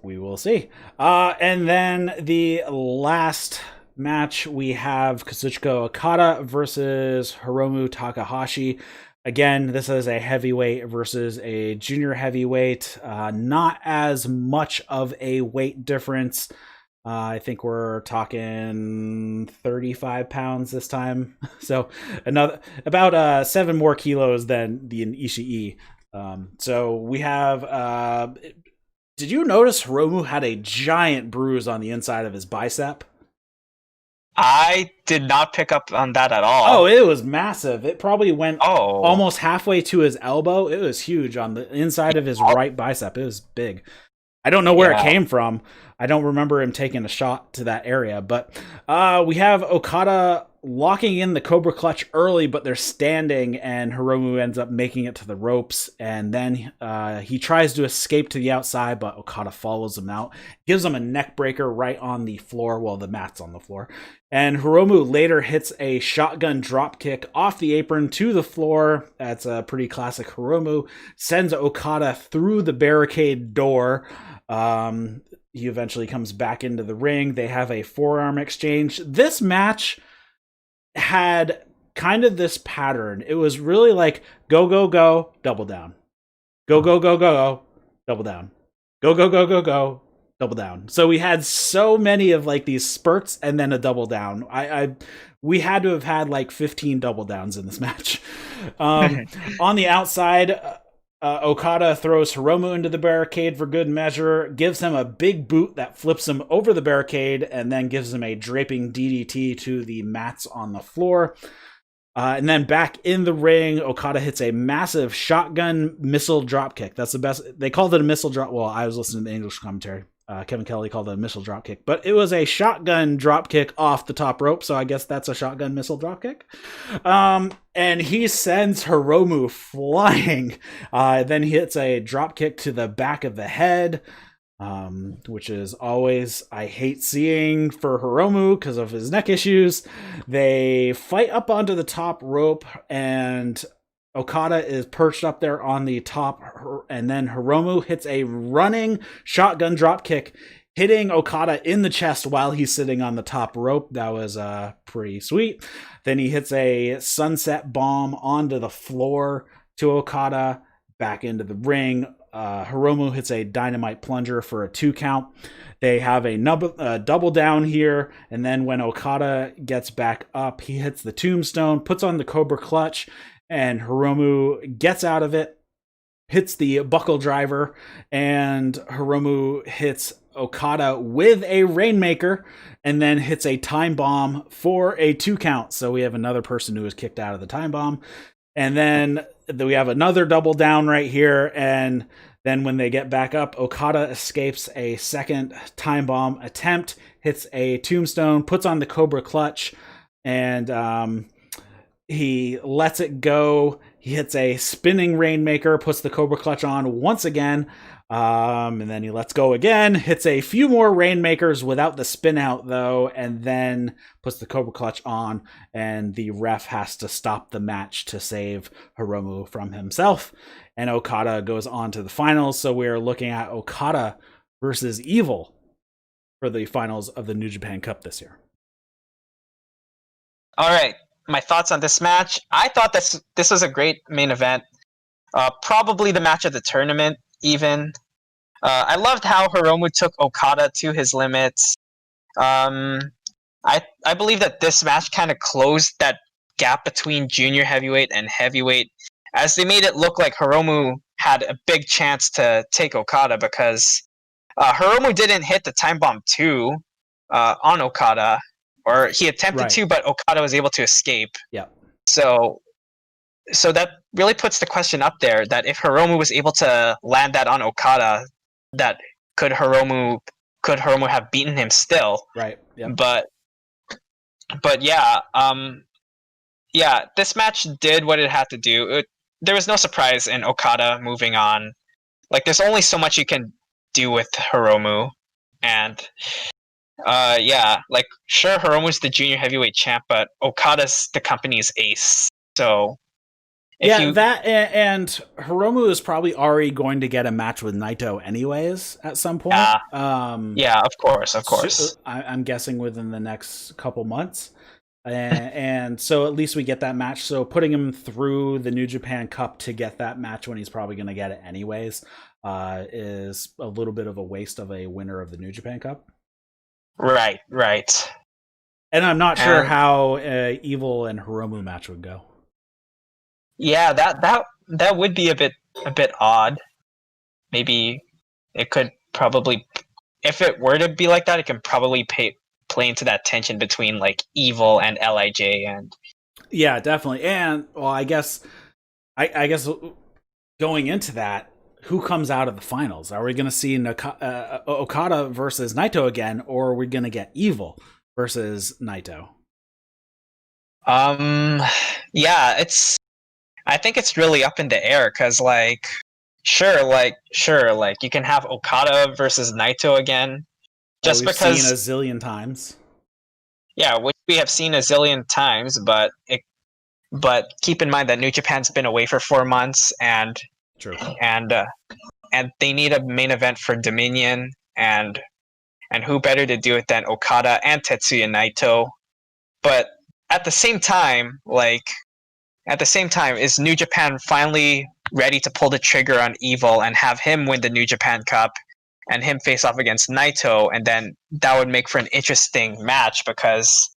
We will see. And then the last match, we have Kazuchika Okada versus Hiromu Takahashi. Again, this is a heavyweight versus a junior heavyweight. Not as much of a weight difference. I think we're talking 35 pounds this time. So about 7 more kilos than the Ishii. So we have. Did you notice Hiromu had a giant bruise on the inside of his bicep? I did not pick up on that at Oh, all. it was massive. It probably went Oh, almost halfway to his elbow. It was huge on the inside of his right bicep. It was big. I don't know where it yeah. came from. I don't remember him taking a shot to that area, but we have Okada locking in the Cobra Clutch early, but they're standing, and Hiromu ends up making it to the ropes, and then he tries to escape to the outside, but Okada follows him out, gives him a neck breaker right on the floor, well, the mat's on the floor, and Hiromu later hits a shotgun drop kick off the apron to the floor. That's a pretty classic Hiromu. Sends Okada through the barricade door. He eventually comes back into the ring. They have a forearm exchange. This match had kind of this pattern. It was really like go, go, go, double down. Go, go, go, go, go, double down. Go, go, go, go, go, double down. So we had so many of like these spurts and then a double down. We had to have had like 15 double downs in this match. On the outside, Okada throws Hiromu into the barricade for good measure, gives him a big boot that flips him over the barricade, and then gives him a draping DDT to the mats on the floor. And then back in the ring, Okada hits a massive shotgun missile dropkick. That's the best. They called it a missile drop. Well, I was listening to the English commentary. Kevin Kelly called it a missile dropkick, but it was a shotgun dropkick off the top rope, so I guess that's a shotgun missile dropkick. And he sends Hiromu flying. Then he hits a dropkick to the back of the head, which is always I hate seeing for Hiromu because of his neck issues. They fight up onto the top rope, and Okada is perched up there on the top, and then Hiromu hits a running shotgun drop kick, hitting Okada in the chest while he's sitting on the top rope. That was pretty sweet. Then he hits a sunset bomb onto the floor to Okada, back into the ring. Hiromu hits a dynamite plunger for a 2 count. They have a double down here, and then when Okada gets back up, he hits the tombstone, puts on the Cobra Clutch, and Hiromu gets out of it, hits the buckle driver, and Hiromu hits Okada with a Rainmaker, and then hits a time bomb for a 2 count. So we have another person who is kicked out of the time bomb. And then we have another double down right here, and then when they get back up, Okada escapes a second time bomb attempt, hits a tombstone, puts on the Cobra Clutch, and he lets it go. He hits a spinning Rainmaker, puts the Cobra Clutch on once again, and then he lets go again, hits a few more Rainmakers without the spin out though, and then puts the Cobra Clutch on, and the ref has to stop the match to save Hiromu from himself, and Okada goes on to the finals. So we're looking at Okada versus Evil for the finals of the New Japan Cup this year. All right. My thoughts on this match. I thought this was a great main event. Probably the match of the tournament, even. I loved how Hiromu took Okada to his limits. I believe that this match kind of closed that gap between junior heavyweight and heavyweight, as they made it look like Hiromu had a big chance to take Okada, because Hiromu didn't hit the time bomb 2 on Okada. Or he attempted to, but Okada was able to escape. Yeah. So that really puts the question up there that if Hiromu was able to land that on Okada, that could Hiromu have beaten him still? Right. Yeah. But yeah, this match did what it had to do. There was no surprise in Okada moving on. Like, there's only so much you can do with Hiromu, and like, sure, Hiromu's the junior heavyweight champ, but Okada's the company's ace. So that and Hiromu is probably already going to get a match with Naito anyways at some point. Of course. So, I'm guessing within the next couple months. And so at least we get that match. So putting him through the New Japan Cup to get that match when he's probably going to get it anyways is a little bit of a waste of a winner of the New Japan Cup. Right. And I'm not sure how Evil and Hiromu match would go. Yeah, that would be a bit a bit odd. Maybe it could probably, if it were to be like that, it can probably play into that tension between like Evil and Lij. And Yeah, definitely. And well, I guess going into that, who comes out of the finals? Are we going to see Okada versus Naito again, or are we going to get Evil versus Naito? yeah, I think it's really up in the air because sure, like you can have Okada versus Naito again, That just we've seen a because, zillion times. yeah, which we have seen a zillion times, but keep in mind that New Japan's been away for 4 months, True. and uh, and they need a main event for Dominion, and who better to do it than Okada and Tetsuya Naito? But at the same time, is New Japan finally ready to pull the trigger on Evil and have him win the New Japan Cup and him face off against Naito, and then that would make for an interesting match because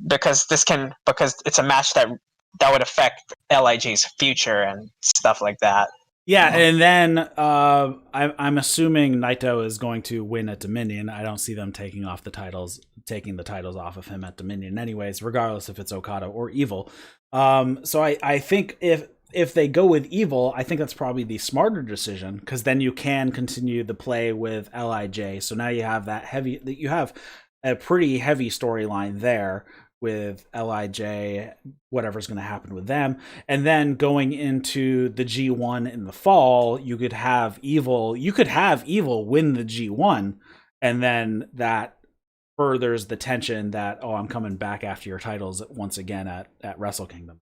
it's a match that would affect Lij's future and stuff like that. Yeah, and then I'm assuming Naito is going to win at Dominion. I don't see them taking the titles off of him at Dominion, anyways, regardless if it's Okada or Evil. So I think if they go with Evil, I think that's probably the smarter decision because then you can continue the play with Lij. So now you have you have a pretty heavy storyline there with Lij, whatever's going to happen with them. And then going into the G1 in the fall, you could have Evil win the G1, and then that furthers the tension that, oh, I'm coming back after your titles once again at Wrestle Kingdom.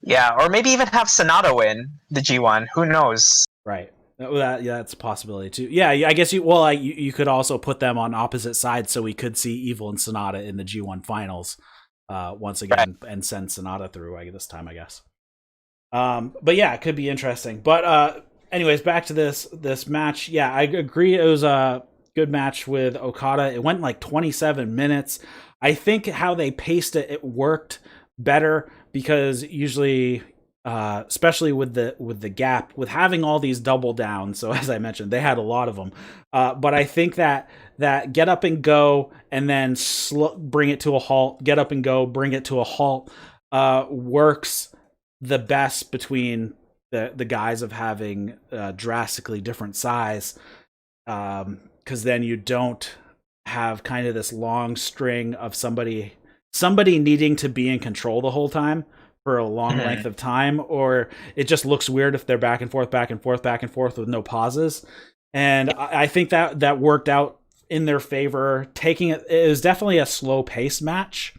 Yeah, or maybe even have Sanada win the G1. Who knows? Right. That's a possibility too. Yeah, I guess you could also put them on opposite sides, so we could see Evil and Sanada in the G1 finals once again, right, and send Sanada through this time, I guess. But yeah, it could be interesting. But anyways, back to this match. Yeah, I agree. It was a good match with Okada. It went like 27 minutes. I think how they paced it worked better because usually, especially with the gap, with having all these double downs. So as I mentioned, they had a lot of them. But I think that get up and go and then bring it to a halt, get up and go, bring it to a halt, works the best between the guys of having drastically different size. Because then you don't have kind of this long string of somebody needing to be in control the whole time for a long length of time, or it just looks weird if they're back and forth with no pauses. And I think that worked out in their favor. It was definitely a slow paced match.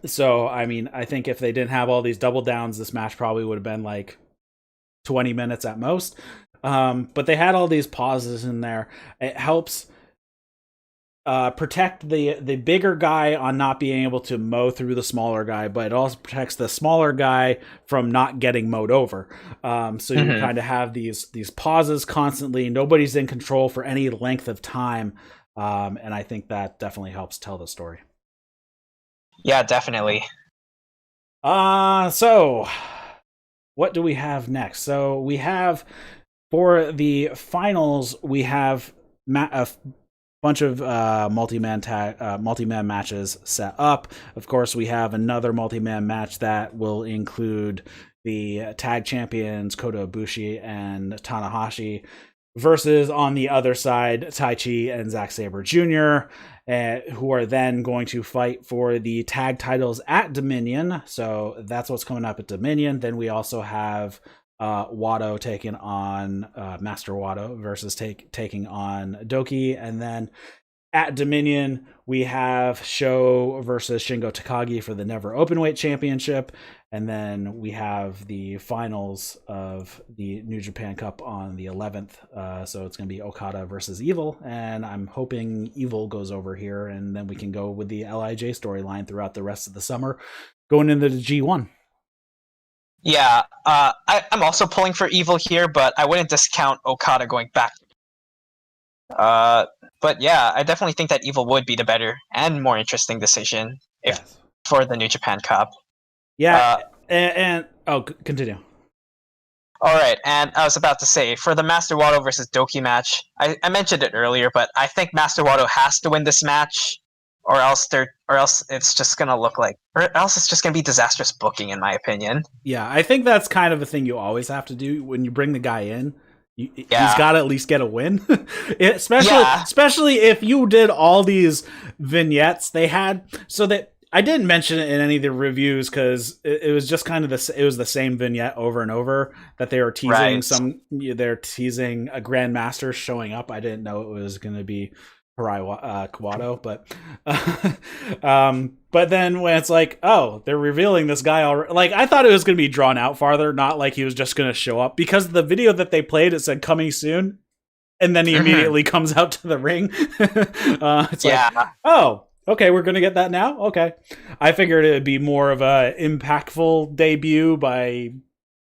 So, I mean, I think if they didn't have all these double downs, this match probably would have been like 20 minutes at most. But they had all these pauses in there. It helps protect the bigger guy on not being able to mow through the smaller guy, but it also protects the smaller guy from not getting mowed over. So you kind of have these pauses constantly. Nobody's in control for any length of time. And I think that definitely helps tell the story. Yeah, definitely. So what do we have next? So we have, for the finals, we have a bunch of multi-man matches set up. Of course, we have another multi-man match that will include the tag champions Kota Ibushi and Tanahashi versus, on the other side, Taichi and Zack Sabre Jr., who are then going to fight for the tag titles at Dominion. So that's what's coming up at Dominion. Then we also have Wado taking on Master Wado versus taking on Doki. And then at Dominion, we have Sho versus Shingo Takagi for the Never Openweight Championship. And then we have the finals of the New Japan Cup on the 11th. So it's going to be Okada versus Evil. And I'm hoping Evil goes over here, and then we can go with the Lij storyline throughout the rest of the summer, going into the G1. Yeah, I'm also pulling for Evil here, but I wouldn't discount Okada going back. But yeah, I definitely think that Evil would be the better and more interesting decision for the New Japan Cup. Yeah, and continue. All right, and I was about to say for the Master Wato versus Doki match, I mentioned it earlier, but I think Master Wato has to win this match, or else it's just gonna look like, or else it's just gonna be disastrous booking, in my opinion. Yeah, I think that's kind of a thing you always have to do when you bring the guy in. He's Yeah, got to at least get a win, yeah, especially if you did all these vignettes they had. So that I didn't mention it in any of the reviews because it was just kind of it was the same vignette over and over that they were teasing right. some. They're teasing a grandmaster showing up. I didn't know it was going to be Hirai Kawato, but then when it's like, oh, they're revealing this guy already. Like, I thought it was going to be drawn out farther, not like he was just going to show up, because the video that they played, it said coming soon, and then he Hmm. immediately comes out to the ring. It's like, Yeah, oh, okay, we're going to get that now. Okay, I figured it would be more of a impactful debut by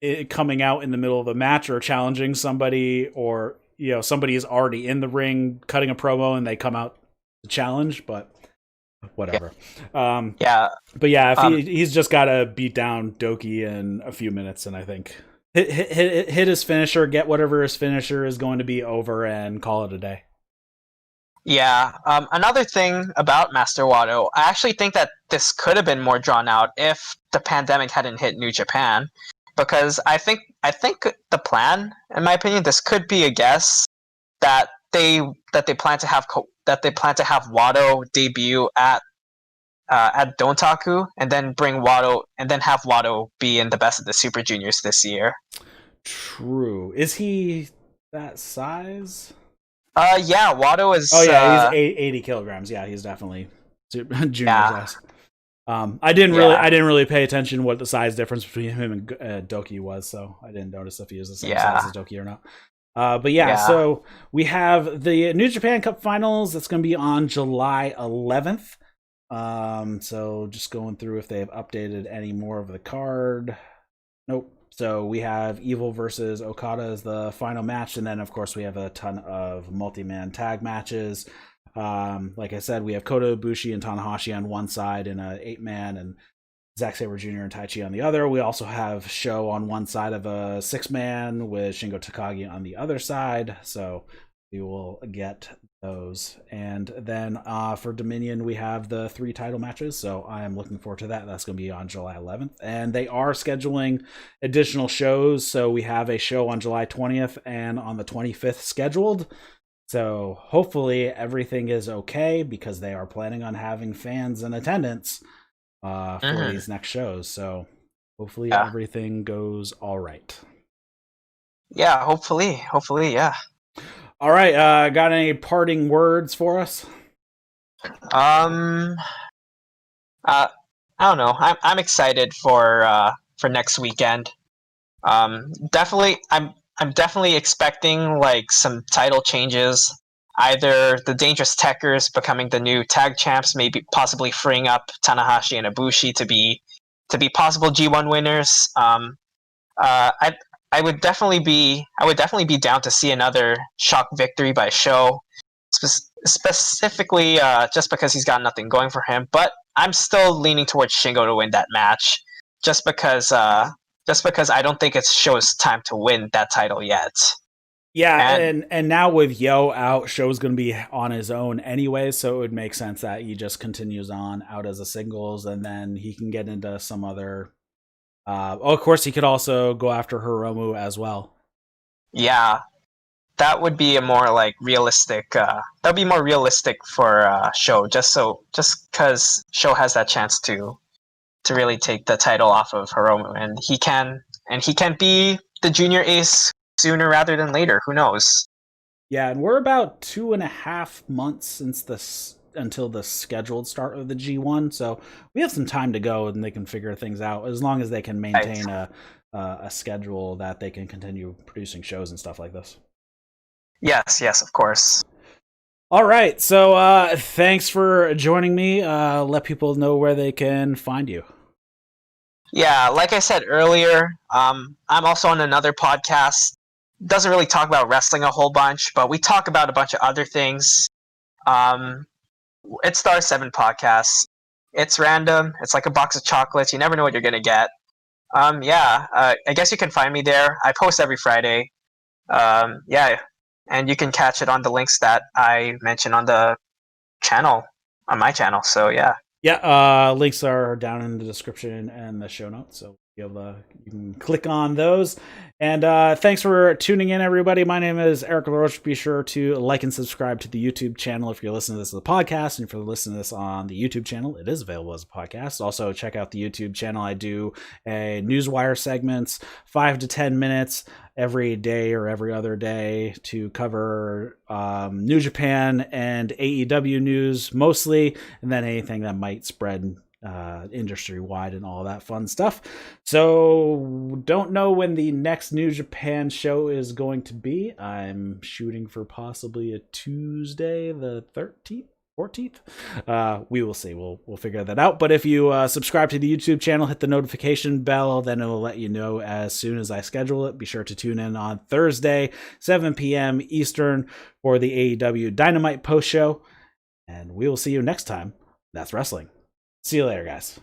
it coming out in the middle of a match or challenging somebody, or somebody is already in the ring cutting a promo and they come out to challenge, but yeah, whatever. um yeah. but yeah, if Um, he's just got to beat down Doki in a few minutes, and I think hit his finisher, get whatever his finisher is going to be over, and call it a day. yeah. Another thing about Master Wato, I actually think that this could have been more drawn out if the pandemic hadn't hit New Japan, because I think the plan, in my opinion, this could be a guess that they plan to have Wato debut at Dontaku, and then bring Wato, and then have Wato be in the best of the Super Juniors this year. True. Is he that size? Yeah, Wato Oh is yeah, he's 80 kilograms. Yeah, he's definitely junior yeah, size. I didn't really, yeah, I didn't really pay attention what the size difference between him and Doki was, so I didn't notice if he was the same size yeah, as Doki or not. But yeah, yeah. so we have the New Japan Cup Finals. That's going to be on July 11th. So just going through if they've updated any more of the card. Nope. So we have Evil versus Okada as the final match, and then of course we have a ton of multi-man tag matches. Like I said, we have Kota, Bushi, and Tanahashi on one side in a 8-man, and Zack Sabre Jr. and Taichi on the other. We also have Show on one side of a 6-man with Shingo Takagi on the other side. So we will get those. And then for Dominion, we have the 3 title matches. So I am looking forward to that. That's going to be on July 11th. And they are scheduling additional shows. So we have a show on July 20th and on the 25th scheduled. So hopefully everything is okay, because they are planning on having fans in attendance for Hmm. these next shows. So hopefully Yeah, everything goes all right. yeah. Hopefully, yeah. All right. Got any parting words for us? Um, uh, I don't know. I'm excited for next weekend. Definitely, I'm definitely expecting like some title changes. Either the Dangerous Techers becoming the new tag champs, maybe possibly freeing up Tanahashi and Ibushi to be possible G1 winners. I I would definitely be down to see another shock victory by Show, specifically just because he's got nothing going for him. But I'm still leaning towards Shingo to win that match, just because I don't think it's Show's time to win that title yet. Yeah, And and now with Yo out, Show's going to be on his own anyway, so it would make sense that he just continues on out as a singles, and then he can get into some other. Of course, he could also go after Hiromu as well. yeah, that would be a more like realistic. That would be more realistic for Show, just because Show has that chance to really take the title off of Hiromu, and he can be the junior ace sooner rather than later. Who knows? Yeah, and we're about 2.5 months since this until the scheduled start of the G1, so we have some time to go, and they can figure things out as long as they can Right. maintain a schedule that they can continue producing shows and stuff like this. Yes, yes, of course. All right, so thanks for joining me. Let people know where they can find you. Yeah, like I said earlier, I'm also on another podcast. Doesn't really talk about wrestling a whole bunch, but we talk about a bunch of other things. Um, it's Star 7 Podcast. It's random. It's like a box of chocolates. You never know what you're gonna get. Yeah, I guess you can find me there. I post every Friday. Yeah, and you can catch it on the links that I mentioned on the channel, on my channel. So yeah. Yeah, links are down in the description and the show notes, so you can click on those. And thanks for tuning in, everybody. My name is Eric LaRoche. Be sure to like and subscribe to the YouTube channel if you're listening to this as a podcast, and if you're listening to this on the YouTube channel, it is available as a podcast. Also, check out the YouTube channel. I do a newswire segments, 5 to 10 minutes every day or every other day to cover New Japan and AEW news mostly, and then anything that might spread industry wide and all that fun stuff. So don't know when the next New Japan show is going to be. I'm shooting for possibly a Tuesday the 13th. 14th. We will see. We'll figure that out. But if you subscribe to the YouTube channel, hit the notification bell, then it will let you know as soon as I schedule it. Be sure to tune in on Thursday, 7 p.m. Eastern for the AEW Dynamite post show. And we will see you next time. That's wrestling. See you later, guys.